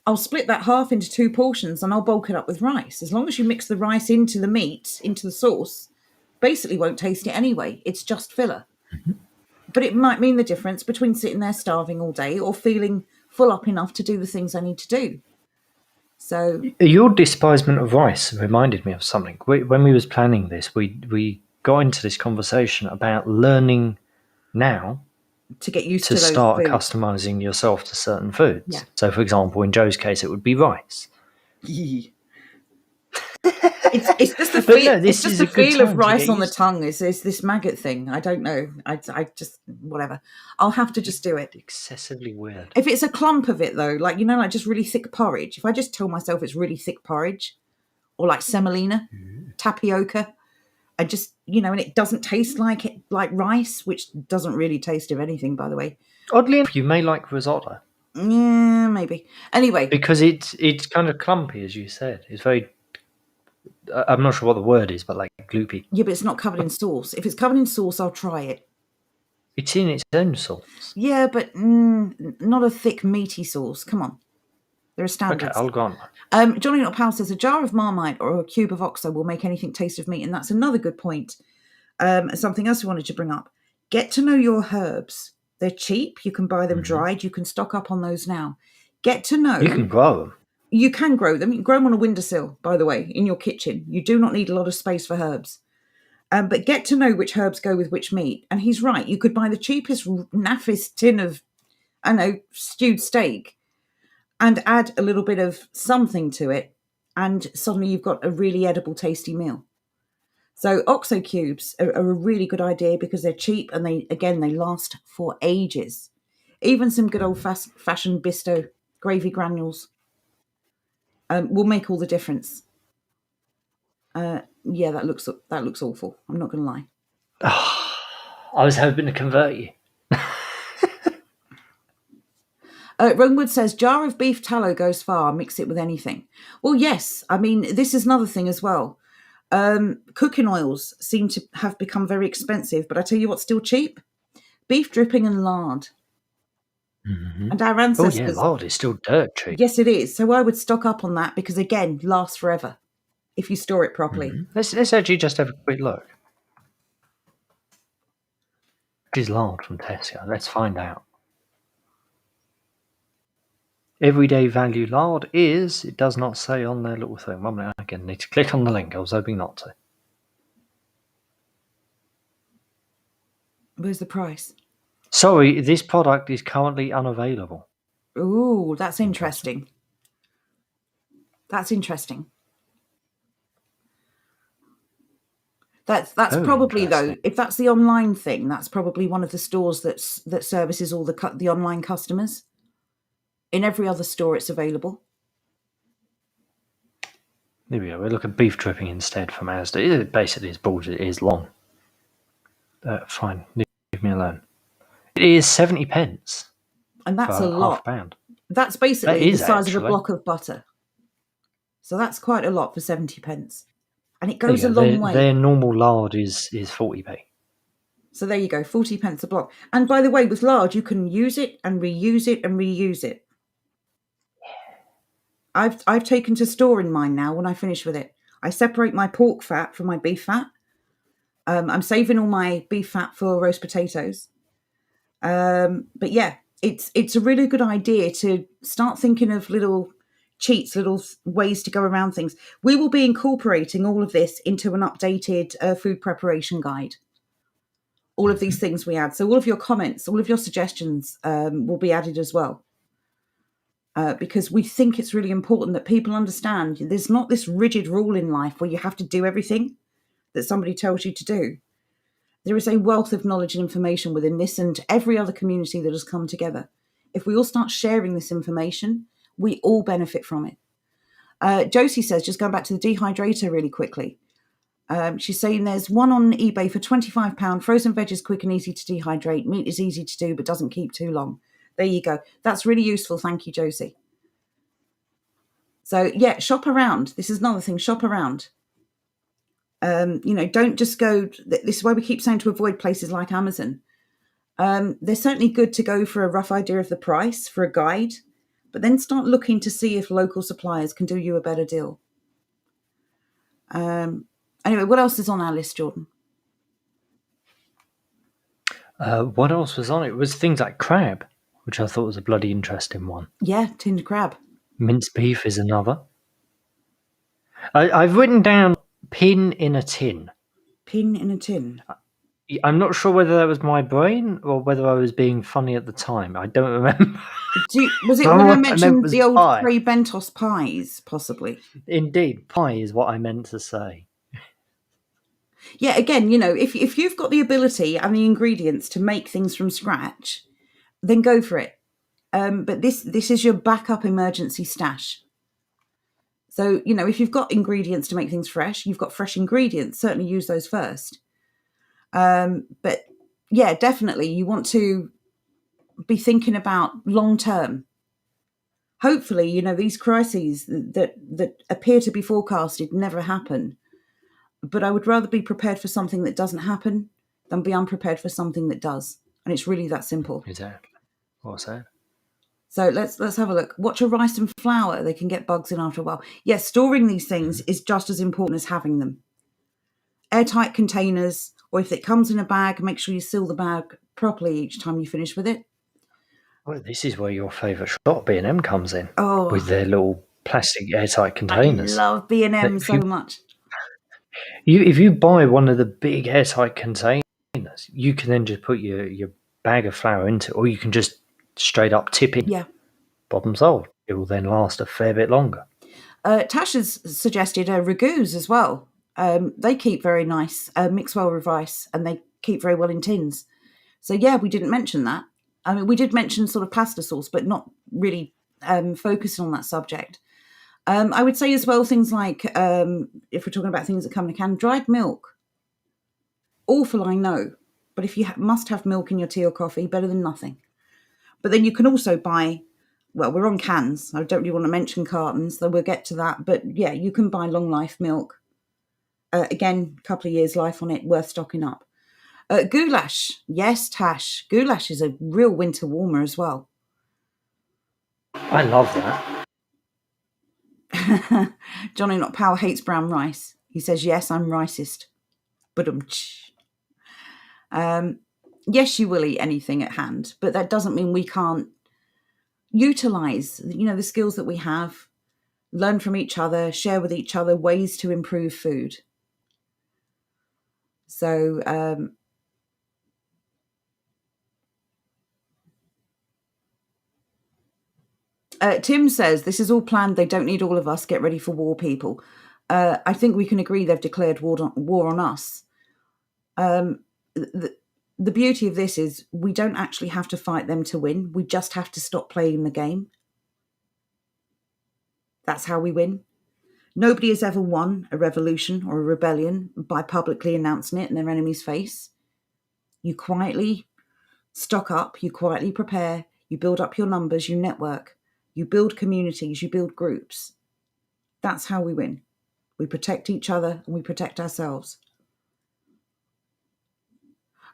I'll split that half into 2 portions and I'll bulk it up with rice. As long as you mix the rice into the meat, into the sauce, basically won't taste it anyway. It's just filler. Mm-hmm. But it might mean the difference between sitting there starving all day or feeling full up enough to do the things I need to do. So
your despisement of rice reminded me of something. When we was planning this, we got into this conversation about learning now
to get used
to
those
start
foods.
customizing yourself to certain foods.
Yeah.
So, for example, in Joe's case, it would be rice.
It's just the feel. It's just the feel of rice on the tongue. Is this maggot thing? I don't know. I just whatever. I'll have to just do it.
Excessively weird.
If it's a clump of it though, like like just really thick porridge. If I just tell myself it's really thick porridge, or like semolina, tapioca, and just and it doesn't taste like rice, which doesn't really taste of anything, by the way.
Oddly enough, you may like risotto.
Yeah, maybe. Anyway,
because it's kind of clumpy, as you said. It's very. I'm not sure what the word is, but like gloopy.
Yeah, but it's not covered in sauce. If it's covered in sauce, I'll try it.
It's in its own sauce.
Yeah, but not a thick, meaty sauce. Come on. There are standards.
Okay, I'll go on.
Johnny Not Pal says, a jar of Marmite or a cube of Oxo will make anything taste of meat. And that's another good point. Something else I wanted to bring up. Get to know your herbs. They're cheap. You can buy them dried. You can stock up on those now. Get to know.
You can grow them.
You can grow them. You can grow them on a windowsill, by the way, in your kitchen. You do not need a lot of space for herbs. But get to know which herbs go with which meat. And he's right. You could buy the cheapest, naffest tin of, stewed steak and add a little bit of something to it. And suddenly you've got a really edible, tasty meal. So Oxo cubes are a really good idea because they're cheap and they last for ages. Even some good old-fashioned Bisto gravy granules will make all the difference. Yeah, that looks awful. I'm not going to lie.
I was hoping to convert you.
Ronewood says, jar of beef tallow goes far. Mix it with anything. Well, yes. I mean, this is another thing as well. Cooking oils seem to have become very expensive, but I tell you what's still cheap. Beef dripping and lard.
Mhm.
And our
Oh
ancestors...
yeah, lard is still dirt cheap.
Yes, it is. So I would stock up on that because, again, lasts forever if you store it properly.
Let's actually just have a quick look. What is lard from Tesco? Let's find out. Everyday value lard is, it does not say on their little thing. 1 minute, again, need to click on the link. I was hoping not to.
Where's the price?
Sorry, this product is currently unavailable.
Ooh, that's interesting. That's interesting. That's
Very
probably, though,
interesting.
if that's the online thing, that's probably one of the stores that services all the online customers. In every other store, it's available.
There we go. We'll look at beef dripping instead from Asda. It basically is bullshit. It is long. Fine. Leave me alone. It is 70 pence.
And that's
for
a lot.
half a pound.
That's basically
That is
the size of a
actually.
block of butter. So that's quite a lot for 70 pence. And it
There you
goes a
go.
long way.
Their normal lard is 40p.
So there you go, 40 pence a block. And by the way, with lard, you can use it and reuse it and reuse it. I've taken to storing mine now when I finish with it. I separate my pork fat from my beef fat. I'm saving all my beef fat for roast potatoes. But yeah, it's a really good idea to start thinking of little cheats, little ways to go around things. We will be incorporating all of this into an updated food preparation guide. All of these things we add. So all of your comments, all of your suggestions will be added as well. Because we think it's really important that people understand there's not this rigid rule in life where you have to do everything that somebody tells you to do. There is a wealth of knowledge and information within this and every other community that has come together. If we all start sharing this information, we all benefit from it. Josie says, just going back to the dehydrator really quickly. She's saying there's one on eBay for £25. Frozen veg is quick and easy to dehydrate. Meat is easy to do, but doesn't keep too long. There you go. That's really useful. Thank you, Josie. So, yeah, shop around. This is another thing. Shop around. Don't just go... This is why we keep saying to avoid places like Amazon. They're certainly good to go for a rough idea of the price, for a guide, but then start looking to see if local suppliers can do you a better deal. Anyway, what else is on our list, Jordan?
What else was on it? It was things like crab, which I thought was a bloody interesting one.
Yeah, tinned crab.
Minced beef is another. I've written down pin in a tin.
Pin in a tin.
I'm not sure whether that was my brain or whether I was being funny at the time. I don't remember.
Was it when I mentioned
was
the old
pie.
Frey Bentos pies, possibly?
Indeed, pie is what I meant to say.
Yeah, again, if you've got the ability and the ingredients to make things from scratch, then go for it. But this is your backup emergency stash. So, if you've got ingredients to make things fresh, you've got fresh ingredients, certainly use those first. But yeah, definitely you want to be thinking about long term. Hopefully, these crises that appear to be forecasted never happen. But I would rather be prepared for something that doesn't happen than be unprepared for something that does. And it's really that simple.
Exactly. What's that?
So let's have a look. Watch your rice and flour. They can get bugs in after a while. Yes, storing these things is just as important as having them. Airtight containers, or if it comes in a bag, make sure you seal the bag properly each time you finish with it.
Well, this is where your favourite shop, B&M, comes in.
Oh,
with their little plastic airtight containers.
I love B&M so much.
If you buy one of the big airtight containers, you can then just put your bag of flour into it, or you can just straight up tip in.
Yeah.
Problem solved. It will then last a fair bit longer.
Tash has suggested ragouts as well. They keep very nice, mix well with rice, and they keep very well in tins. So yeah, we didn't mention that. I mean, we did mention sort of pasta sauce, but not really focused on that subject. I would say as well things like, if we're talking about things that come in a can, dried milk. Awful, I know. But if you must have milk in your tea or coffee, better than nothing. But then you can also buy, well, we're on cans. I don't really want to mention cartons, though we'll get to that. But yeah, you can buy long life milk. Again, a couple of years life on it, worth stocking up. Goulash. Yes, Tash. Goulash is a real winter warmer as well.
I love that.
Johnny Not Power hates brown rice. He says, yes, I'm racist. But yes, you will eat anything at hand, but that doesn't mean we can't utilize, the skills that we have, learn from each other, share with each other ways to improve food. So, Tim says, this is all planned. They don't need all of us. Get ready for war, people. I think we can agree they've declared war on us. The beauty of this is we don't actually have to fight them to win. We just have to stop playing the game. That's how we win. Nobody has ever won a revolution or a rebellion by publicly announcing it in their enemy's face. You quietly stock up, you quietly prepare, you build up your numbers, you network, you build communities, you build groups. That's how we win. We protect each other and we protect ourselves.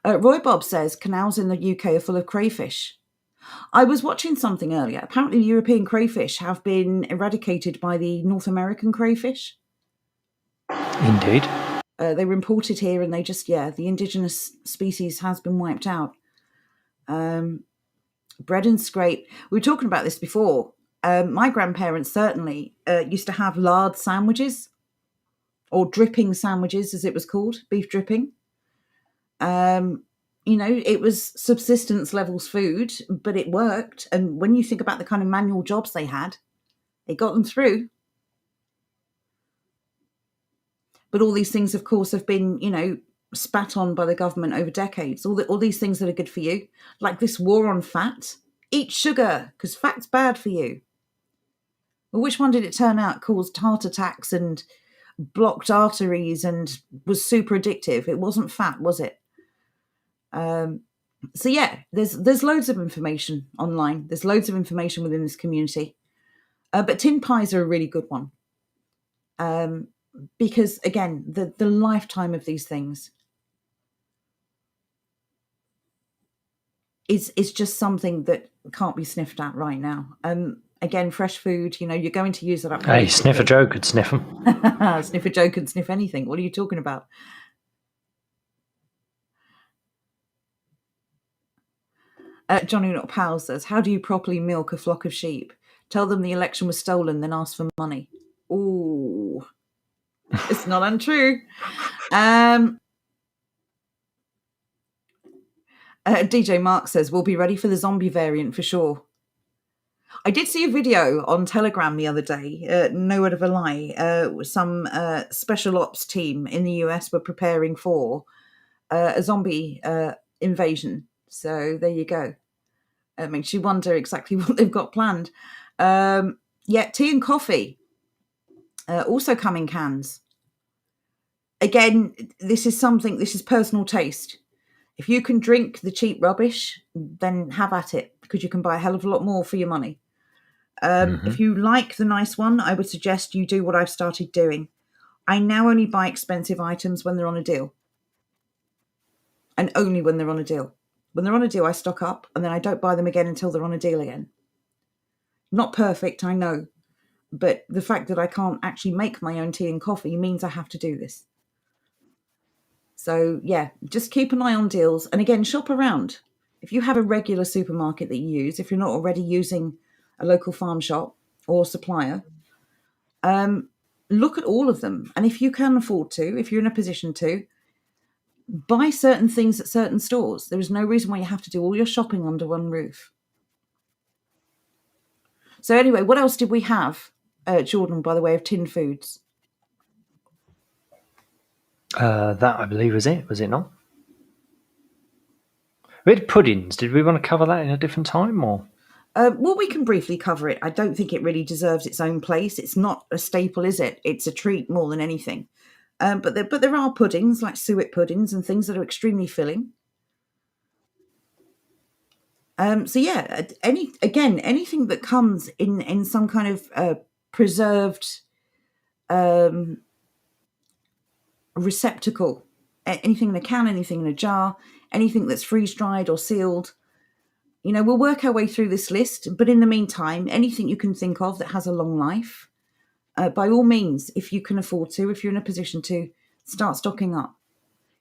Roy Bob says canals in the UK are full of crayfish. I was watching something earlier. Apparently European crayfish have been eradicated by the North American crayfish.
Indeed.
They were imported here and the indigenous species has been wiped out. Bread and scrape. We were talking about this before. My grandparents certainly used to have lard sandwiches, or dripping sandwiches as it was called, beef dripping. It was subsistence levels food, but it worked. And when you think about the kind of manual jobs they had, it got them through. But all these things, of course, have been, spat on by the government over decades. All these things that are good for you, like this war on fat. Eat sugar, because fat's bad for you. Well, which one did it turn out caused heart attacks and blocked arteries and was super addictive? It wasn't fat, was it? So yeah, there's loads of information online. There's loads of information within this community. But tin pies are a really good one. Because again, the lifetime of these things is just something that can't be sniffed at right now. Again, fresh food, you're going to use it up.
Hey, Sniffer Joe could sniff them.
Sniffer Joe could sniff anything. What are you talking about? Johnny Not Powell says, how do you properly milk a flock of sheep? Tell them the election was stolen, then ask for money. Ooh, it's not untrue. DJ Mark says, we'll be ready for the zombie variant for sure. I did see a video on Telegram the other day, no word of a lie. Some special ops team in the US were preparing for a zombie invasion. So there you go. It makes you wonder exactly what they've got planned. Tea and coffee also come in cans. Again, this is personal taste. If you can drink the cheap rubbish, then have at it, because you can buy a hell of a lot more for your money. If you like the nice one, I would suggest you do what I've started doing. I now only buy expensive items when they're on a deal. And only when they're on a deal. When they're on a deal, I stock up, and then I don't buy them again until they're on a deal again. Not perfect, I know. But the fact that I can't actually make my own tea and coffee means I have to do this. So, yeah, just keep an eye on deals. And again, shop around. If you have a regular supermarket that you use, if you're not already using a local farm shop or supplier, look at all of them. And if you can afford to, if you're in a position to, buy certain things at certain stores. There is no reason why you have to do all your shopping under one roof. So anyway, what else did we have, Jordan, by the way of tinned foods?
That, I believe, was it not? We had puddings. Did we want to cover that in a different time, or?
Well, we can briefly cover it. I don't think it really deserves its own place. It's not a staple, is it? It's a treat more than anything. But there are puddings, like suet puddings and things that are extremely filling. So yeah, anything that comes in some kind of preserved receptacle, anything in a can, anything in a jar, anything that's freeze dried or sealed, We'll work our way through this list, but in the meantime, anything you can think of that has a long life, by all means, if you can afford to, if you're in a position to, start stocking up.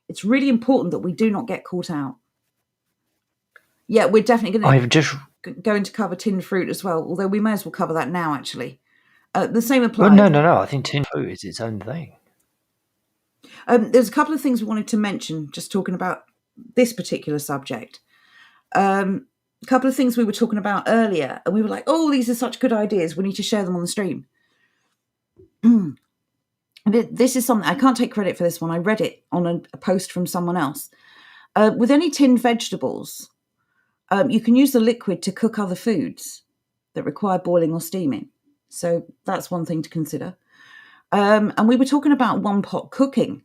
It's really important that we do not get caught out. Yeah, we're definitely going to cover tinned fruit as well, although we may as well cover that now, actually. The same applies.
Well, no. I think tinned fruit is its own thing.
There's a couple of things we wanted to mention, just talking about this particular subject. A couple of things we were talking about earlier, and we were like, oh, these are such good ideas. We need to share them on the stream. This is something, I can't take credit for this one. I read it on a post from someone else. With any tinned vegetables, you can use the liquid to cook other foods that require boiling or steaming. So that's one thing to consider. And we were talking about one pot cooking.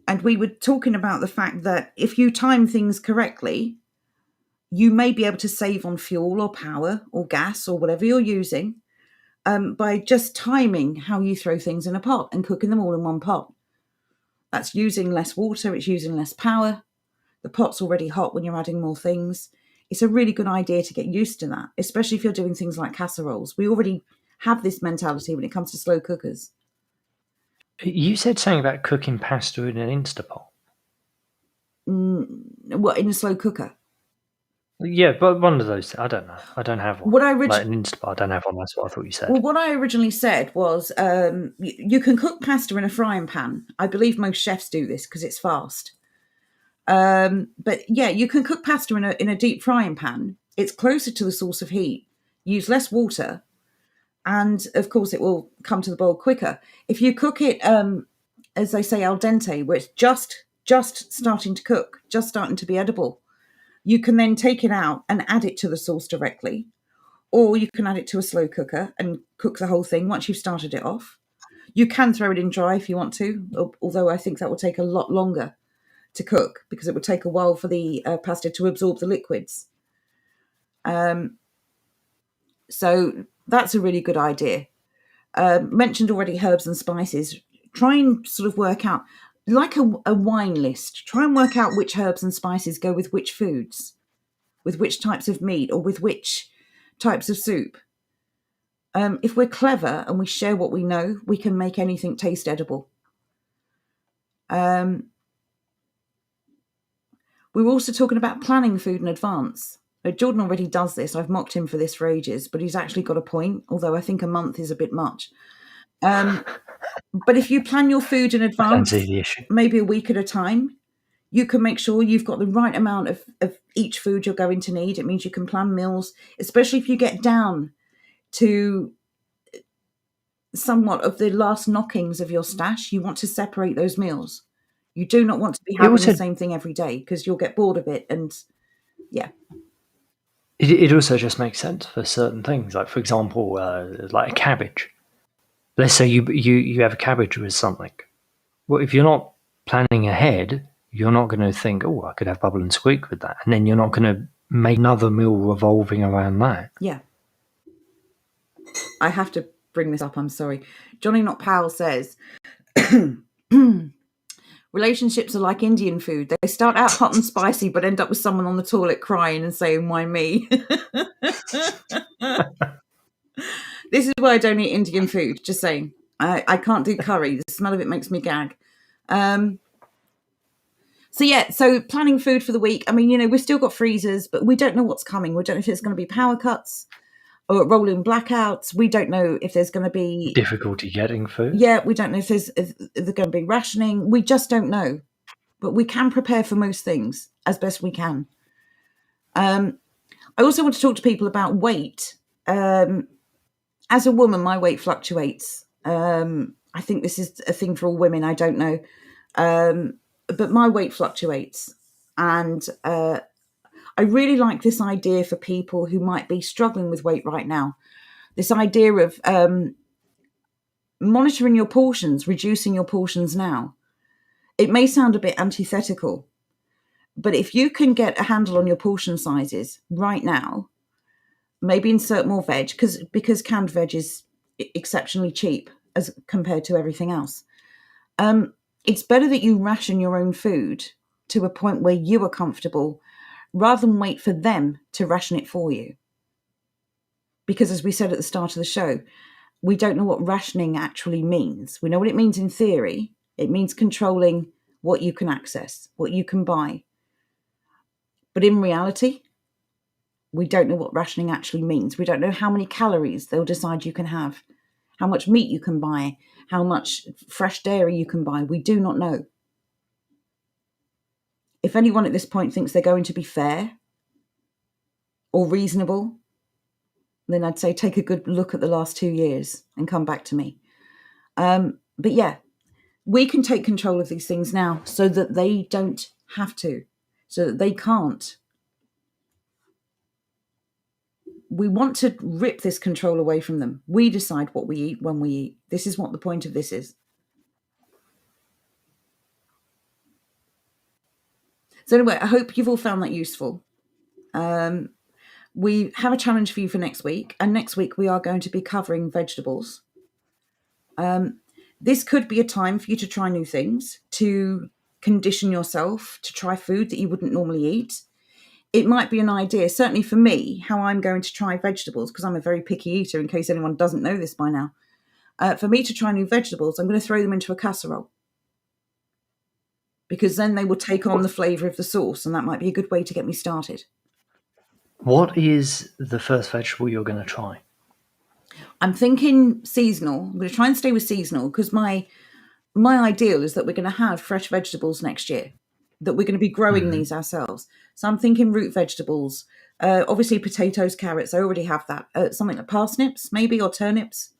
And we were talking about the fact that if you time things correctly, you may be able to save on fuel or power or gas or whatever you're using by just timing how you throw things in a pot and cooking them all in one pot. That's using less water, it's using less power. The pot's already hot when you're adding more things. It's a really good idea to get used to that, especially if you're doing things like casseroles. We already have this mentality when it comes to slow cookers.
You said something about cooking pasta in an Instapot.
What, in a slow cooker?
Yeah, but one of those. I don't know. I don't have one.
What I
like an Instapot, I don't have one. That's what I thought you said.
Well, what I originally said was you can cook pasta in a frying pan. I believe most chefs do this because it's fast. But yeah, you can cook pasta in a deep frying pan. It's closer to the source of heat. Use less water. And of course, it will come to the boil quicker. If you cook it, as they say, al dente, where it's just starting to cook, just starting to be edible, you can then take it out and add it to the sauce directly. Or you can add it to a slow cooker and cook the whole thing once you've started it off. You can throw it in dry if you want to, although I think that will take a lot longer to cook because it would take a while for the pasta to absorb the liquids. So that's a really good idea. Mentioned already herbs and spices. Try and sort of work out, like a wine list, try and work out which herbs and spices go with which foods, with which types of meat or with which types of soup. If we're clever and we share what we know, we can make anything taste edible. We were also talking about planning food in advance. Jordan already does this. I've mocked him for this for ages, but he's actually got a point, although I think a month is a bit much. But if you plan your food in advance, maybe a week at a time, you can make sure you've got the right amount of each food you're going to need. It means you can plan meals, especially if you get down to somewhat of the last knockings of your stash. You want to separate those meals. You do not want to be having the same thing every day because you'll get bored of it. And yeah.
It also just makes sense for certain things. Like, for example, like a cabbage. Let's say you have a cabbage with something. Well, if you're not planning ahead, you're not going to think, oh, I could have bubble and squeak with that. And then you're not going to make another meal revolving around that.
Yeah. I have to bring this up, I'm sorry. Johnny Not Powell says, relationships are like Indian food. They start out hot and spicy, but end up with someone on the toilet crying and saying, why me? This is why I don't eat Indian food, just saying. I can't do curry. The smell of it makes me gag. So planning food for the week. I mean, we've still got freezers, but we don't know what's coming. We don't know if it's going to be power cuts or rolling blackouts. We don't know if there's going to be
difficulty getting food.
Yeah, we don't know if there's going to be rationing. We just don't know. But we can prepare for most things as best we can. I also want to talk to people about weight. As a woman, my weight fluctuates. I think this is a thing for all women. I don't know. But my weight fluctuates. And I really like this idea for people who might be struggling with weight right now. This idea of monitoring your portions, reducing your portions now. It may sound a bit antithetical, but if you can get a handle on your portion sizes right now, maybe insert more veg, because canned veg is exceptionally cheap as compared to everything else. It's better that you ration your own food to a point where you are comfortable rather than wait for them to ration it for you. Because as we said at the start of the show, we don't know what rationing actually means. We know what it means in theory. It means controlling what you can access, what you can buy. But in reality, we don't know what rationing actually means. We don't know how many calories they'll decide you can have, how much meat you can buy, how much fresh dairy you can buy. We do not know. If anyone at this point thinks they're going to be fair or reasonable, then I'd say take a good look at the last 2 years and come back to me. But yeah, we can take control of these things now so that they don't have to, so that they can't. We want to rip this control away from them. We decide what we eat when we eat. This is what the point of this is. So anyway, I hope you've all found that useful. We have a challenge for you for next week. And next week we are going to be covering vegetables. This could be a time for you to try new things, to condition yourself to try food that you wouldn't normally eat. It might be an idea, certainly for me, how I'm going to try vegetables, because I'm a very picky eater, in case anyone doesn't know this by now. For me to try new vegetables, I'm going to throw them into a casserole, because then they will take on the flavour of the sauce, and that might be a good way to get me started.
What is the first vegetable you're going to try?
I'm thinking seasonal. I'm going to try and stay with seasonal, because my ideal is that we're going to have fresh vegetables next year, that we're going to be growing these ourselves. So I'm thinking root vegetables, obviously potatoes, carrots. I already have that. Something like parsnips, maybe, or turnips.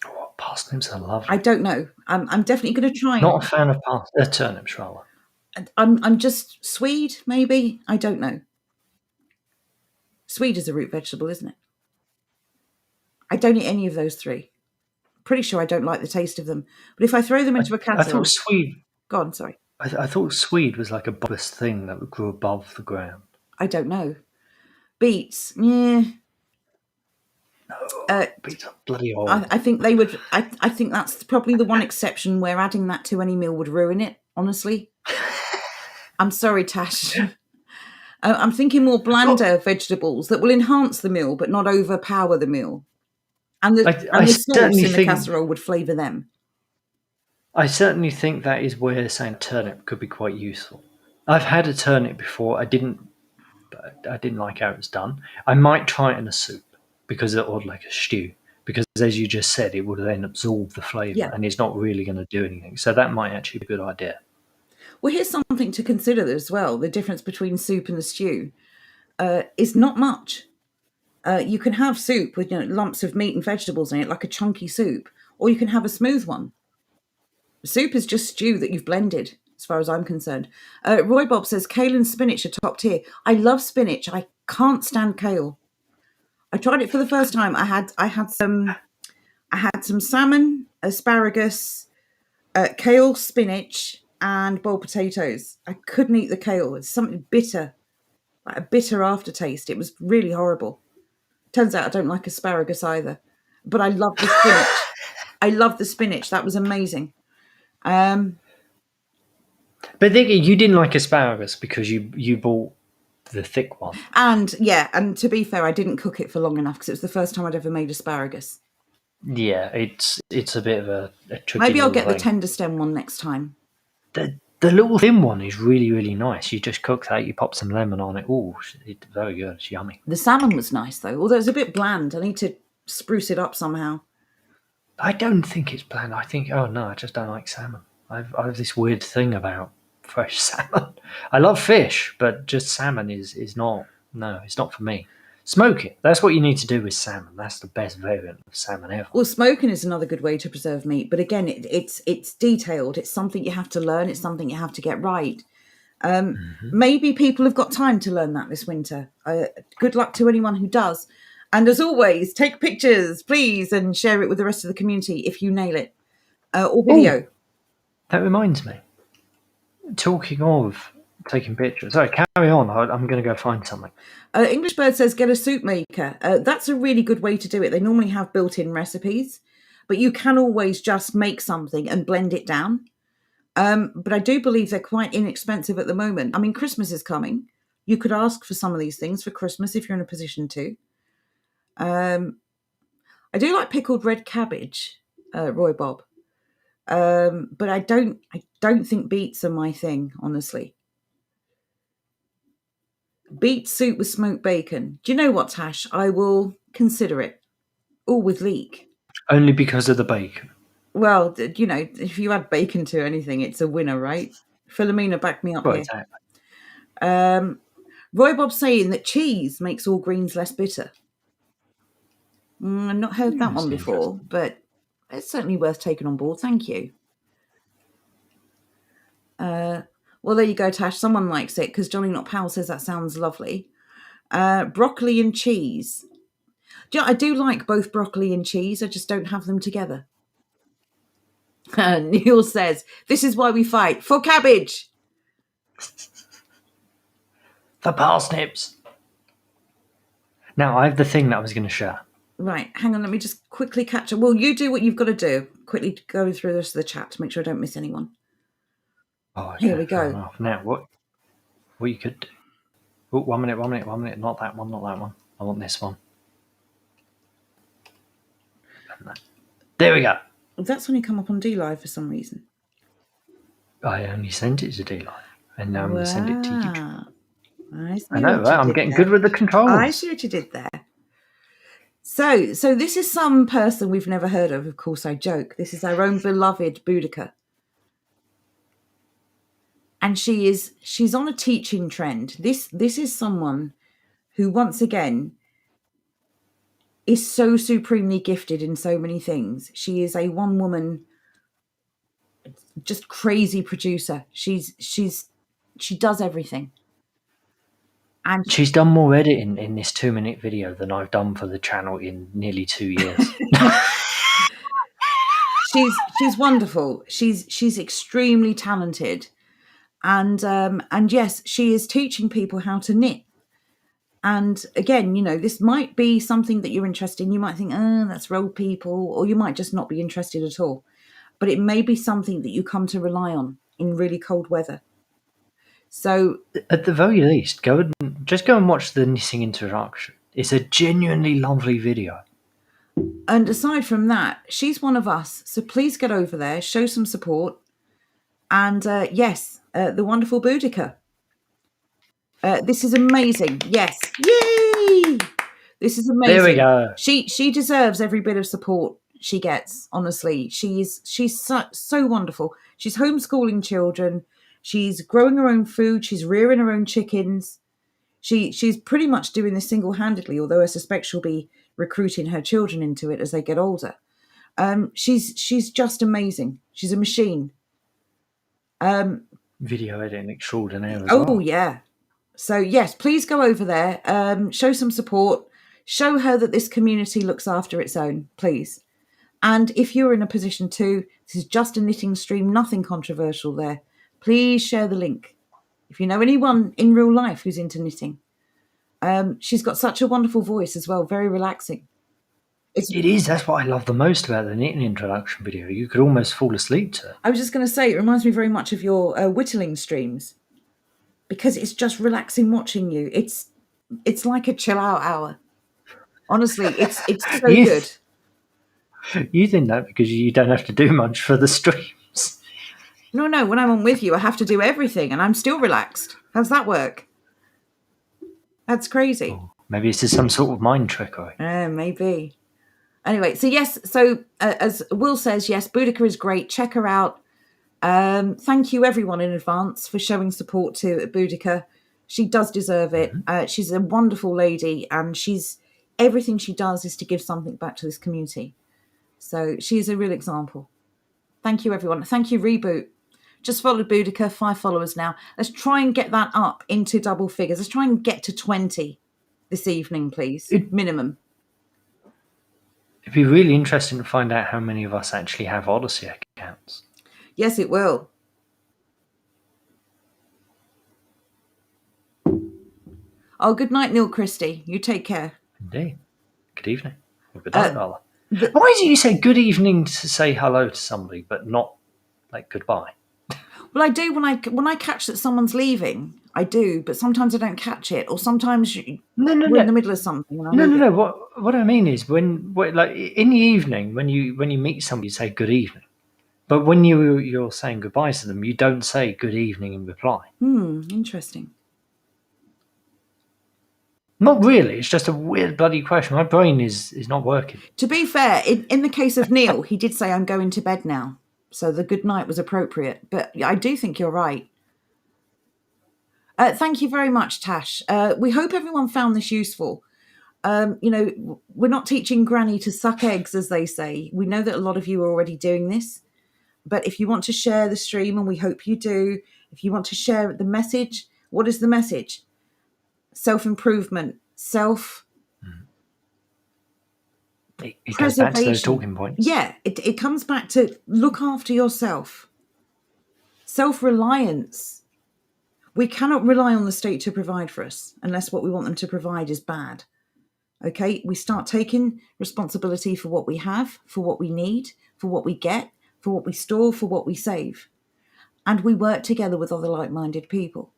Oh, parsnips are lovely.
I don't know. I'm definitely going to try.
Not a fan of turnips, rather.
I'm just swede, maybe. I don't know. Swede is a root vegetable, isn't it? I don't eat any of those three. Pretty sure I don't like the taste of them. But if I throw them into a casserole...
I thought swede...
Go on, sorry.
I thought swede was like a bulbous thing that grew above the ground.
I don't know. Beets, yeah.
No, beets are bloody old.
I think they would... I think that's probably the one exception where adding that to any meal would ruin it, honestly. I'm sorry, Tash. I'm thinking more blander vegetables that will enhance the meal but not overpower the meal. And the sauce in the casserole would flavour them.
I certainly think that is where saying turnip could be quite useful. I've had a turnip before. I didn't like how it was done. I might try it in a soup or like a stew, because as you just said, it would then absorb the flavour and it's not really going to do anything. So that might actually be a good idea.
Well, here's something to consider as well. The difference between soup and the stew is not much. You can have soup with lumps of meat and vegetables in it, like a chunky soup, or you can have a smooth one. Soup is just stew that you've blended, as far as I'm concerned. Roy Bob says kale and spinach are top tier. I love spinach. I can't stand kale. I tried it for the first time. I had some salmon, asparagus, kale, spinach, and boiled potatoes. I couldn't eat the kale. It's something bitter, like a bitter aftertaste. It was really horrible. Turns out I don't like asparagus either, but I love the spinach. I love the spinach. That was amazing. But
you didn't like asparagus because you bought the thick one.
And to be fair, I didn't cook it for long enough because it was the first time I'd ever made asparagus.
Yeah, it's a bit of a tricky.
Maybe I'll get
thing.
The tender stem one next time.
The little thin one is really, really nice. You just cook that, you pop some lemon on it. Oh, it's very good. It's yummy.
The salmon was nice, though, although it's a bit bland. I need to spruce it up somehow.
I don't think it's bland. I think, I just don't like salmon. I have this weird thing about fresh salmon. I love fish, but just salmon is not, no, it's not for me. Smoke it. That's what you need to do with salmon. That's the best variant of salmon ever.
Well, smoking is another good way to preserve meat. But again, it's detailed. It's something you have to learn. It's something you have to get right. Maybe people have got time to learn that this winter. Good luck to anyone who does. And as always, take pictures, please, and share it with the rest of the community if you nail it. Or video.
Ooh, that reminds me. Talking of taking pictures. Sorry, carry on. I'm going to go find something.
English Bird says, get a soup maker. That's a really good way to do it. They normally have built-in recipes, but you can always just make something and blend it down. But I do believe they're quite inexpensive at the moment. I mean, Christmas is coming. You could ask for some of these things for Christmas if you're in a position to. I do like pickled red cabbage, Roy Bob. But I don't think beets are my thing, honestly. Beet soup with smoked bacon. Do you know what, Tash? I will consider it. All with leek.
Only because of the bacon.
Well, you know, if you add bacon to anything, it's a winner, right? Philomena, back me up
Well,
here.
exactly.
Roy Bob's saying that cheese makes all greens less bitter. I've not heard that one before, but it's certainly worth taking on board. Thank you. Well, there you go, Tash. Someone likes it because Johnny Not Powell says that sounds lovely. Broccoli and cheese. I do like both broccoli and cheese. I just don't have them together. Neil says, this is why we fight. For cabbage.
For parsnips. Now, I have the thing that I was going to share.
Right, hang on. Let me just quickly catch up. Well, you do what you've got to do. Quickly go through the rest of the chat to make sure I don't miss anyone.
Oh, okay,
Here we go.
Now, what you could do. Oh, 1 minute. Not that one. I want this one. There we go.
That's only come up on D-Live for some reason.
I only sent it to D-Live, and now I'm going to send it to YouTube.
I
know, right? I'm getting good with the controls.
I see what you did there. So this is some person we've never heard of. Of course, I joke. This is our own beloved Boudica. And she's on a teaching trend. This is someone who, once again, is so supremely gifted in so many things. She is a one-woman, just crazy producer. She does everything. And
she's done more editing in this 2-minute video than I've done for the channel in nearly 2 years.
she's wonderful. She's extremely talented. And yes, she is teaching people how to knit. And again, you know, this might be something that you're interested in. You might think, oh, that's for old people, or you might just not be interested at all. But it may be something that you come to rely on in really cold weather. So
at the very least, go and watch the knitting introduction. It's a genuinely lovely video.
And aside from that, she's one of us. So please get over there, show some support. And yes, the wonderful Boudica. This is amazing. Yes. Yay! This is amazing.
There we go.
She deserves every bit of support she gets, honestly. She's so wonderful. She's homeschooling children. She's growing her own food. She's rearing her own chickens. She's pretty much doing this single-handedly, although I suspect she'll be recruiting her children into it as they get older. She's just amazing. She's a machine.
Video editing extraordinaire as well.
Oh, yeah. So, yes, please go over there, show some support, show her that this community looks after its own, please. And if you're in a position to, this is just a knitting stream, nothing controversial there. Please share the link. If you know anyone in real life who's into knitting. She's got such a wonderful voice as well, very relaxing.
It is. That's what I love the most about the knitting introduction video. You could almost fall asleep to it.
I was just going to say, it reminds me very much of your whittling streams. Because it's just relaxing watching you. It's like a chill out hour. Honestly, it's so good.
You think that because you don't have to do much for the streams.
No, when I'm on with you, I have to do everything and I'm still relaxed. How's that work? That's crazy.
Oh, maybe it's just some sort of mind trickery.
Maybe. Anyway, so yes, as Will says, yes, Boudica is great. Check her out. Thank you everyone in advance for showing support to Boudica. She does deserve it. She's a wonderful lady and everything she does is to give something back to this community. So she's a real example. Thank you everyone. Thank you Reboot. Just followed Boudica, 5 followers now. Let's try and get that up into double figures. Let's try and get to 20 this evening, please. Minimum.
It'd be really interesting to find out how many of us actually have Odyssey accounts.
Yes, it will. Oh, good night, Neil Christie. You take care.
Indeed. Good evening. Or good night, rather. Why do you say good evening to say hello to somebody, but not like goodbye?
Well, I do when I catch that someone's leaving. I do, but sometimes I don't catch it, or sometimes we're in the middle of something. And I leave it.
No. What I mean is like in the evening when you meet somebody, you say good evening. But when you're saying goodbye to them, you don't say good evening in reply.
Interesting.
Not really. It's just a weird bloody question. My brain is not working.
To be fair, in the case of Neil, he did say, "I'm going to bed now," so the good night was appropriate. But I do think you're right. Thank you very much, Tash. We hope everyone found this useful. We're not teaching Granny to suck eggs, as they say. We know that a lot of you are already doing this. But if you want to share the stream, and we hope you do, if you want to share the message, what is the message? Self-improvement,
It goes back to those talking points.
Yeah, it comes back to look after yourself. Self-reliance. We cannot rely on the state to provide for us unless what we want them to provide is bad. Okay, we start taking responsibility for what we have, for what we need, for what we get, for what we store, for what we save. And we work together with other like-minded people.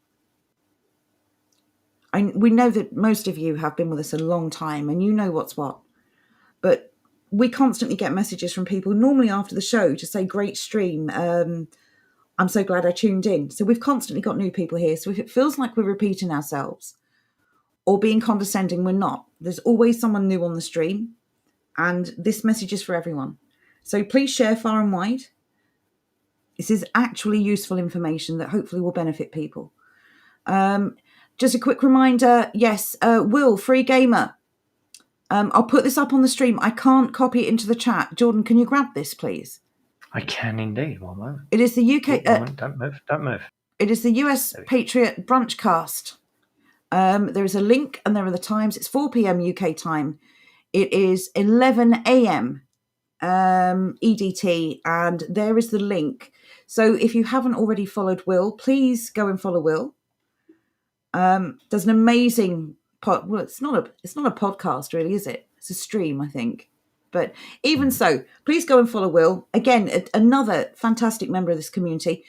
We know that most of you have been with us a long time and you know what's what. But we constantly get messages from people, normally after the show, to say, great stream. I'm so glad I tuned in. So we've constantly got new people here. So if it feels like we're repeating ourselves or being condescending, we're not. There's always someone new on the stream. And this message is for everyone. So please share far and wide. This is actually useful information that hopefully will benefit people. Just a quick reminder, yes, Will, Free Gamer. I'll put this up on the stream. I can't copy it into the chat. Jordan, can you grab this, please?
I can indeed. One moment.
It is the UK...
don't move.
It is the US Patriot Brunchcast. There is a link and there are the times. It's 4 p.m. UK time. It is 11 a.m. EDT, and there is the link. So if you haven't already followed Will, please go and follow Will. There's an amazing well, it's not a podcast really, is it? It's a stream, I think. But even so, please go and follow Will. Again, another fantastic member of this community.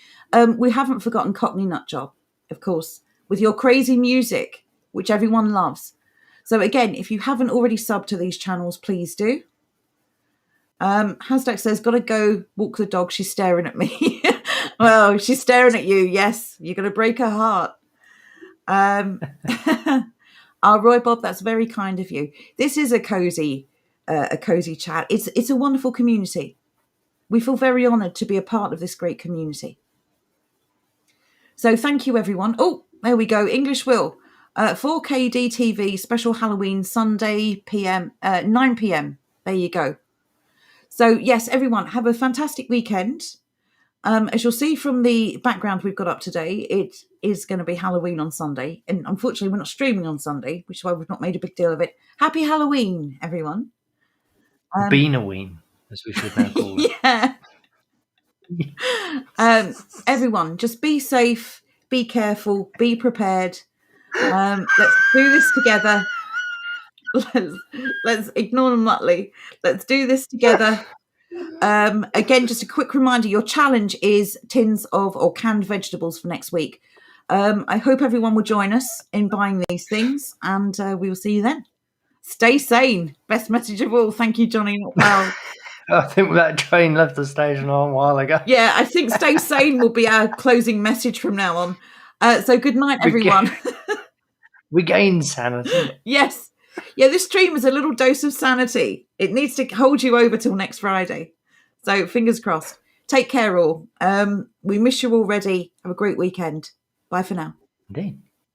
We haven't forgotten Cockney Nutjob, of course, with your crazy music, which everyone loves. So again, if you haven't already subbed to these channels, please do. Hasdak says, gotta go walk the dog. She's staring at me. Well, she's staring at you. Yes, you're going to break her heart. Roy Bob, that's very kind of you. This is a cozy chat. It's a wonderful community. We feel very honoured to be a part of this great community. So thank you, everyone. Oh, there we go. English Will. 4K DTV special Halloween Sunday PM 9 p.m. There you go. So yes, everyone, have a fantastic weekend. As you'll see from the background we've got up today, it is going to be Halloween on Sunday. And unfortunately, we're not streaming on Sunday, which is why we've not made a big deal of it. Happy Halloween, everyone.
Beanaween, as we should now call it.
Yeah. Everyone, just be safe, be careful, be prepared. Let's do this together. Let's ignore them, Muttley. Let's do this together. Again, just a quick reminder, your challenge is tins of or canned vegetables for next week. I hope everyone will join us in buying these things, and we will see you then. Stay sane. Best message of all. Thank you, Johnny. Wow.
I think that train left the station a while ago.
Yeah, I think stay sane will be our closing message from now on. So good night, everyone.
Regain sanity.
Yes. Yeah, this stream is a little dose of sanity. It needs to hold you over till next Friday. So fingers crossed. Take care all. We miss you already. Have a great weekend. Bye for now.
Indeed.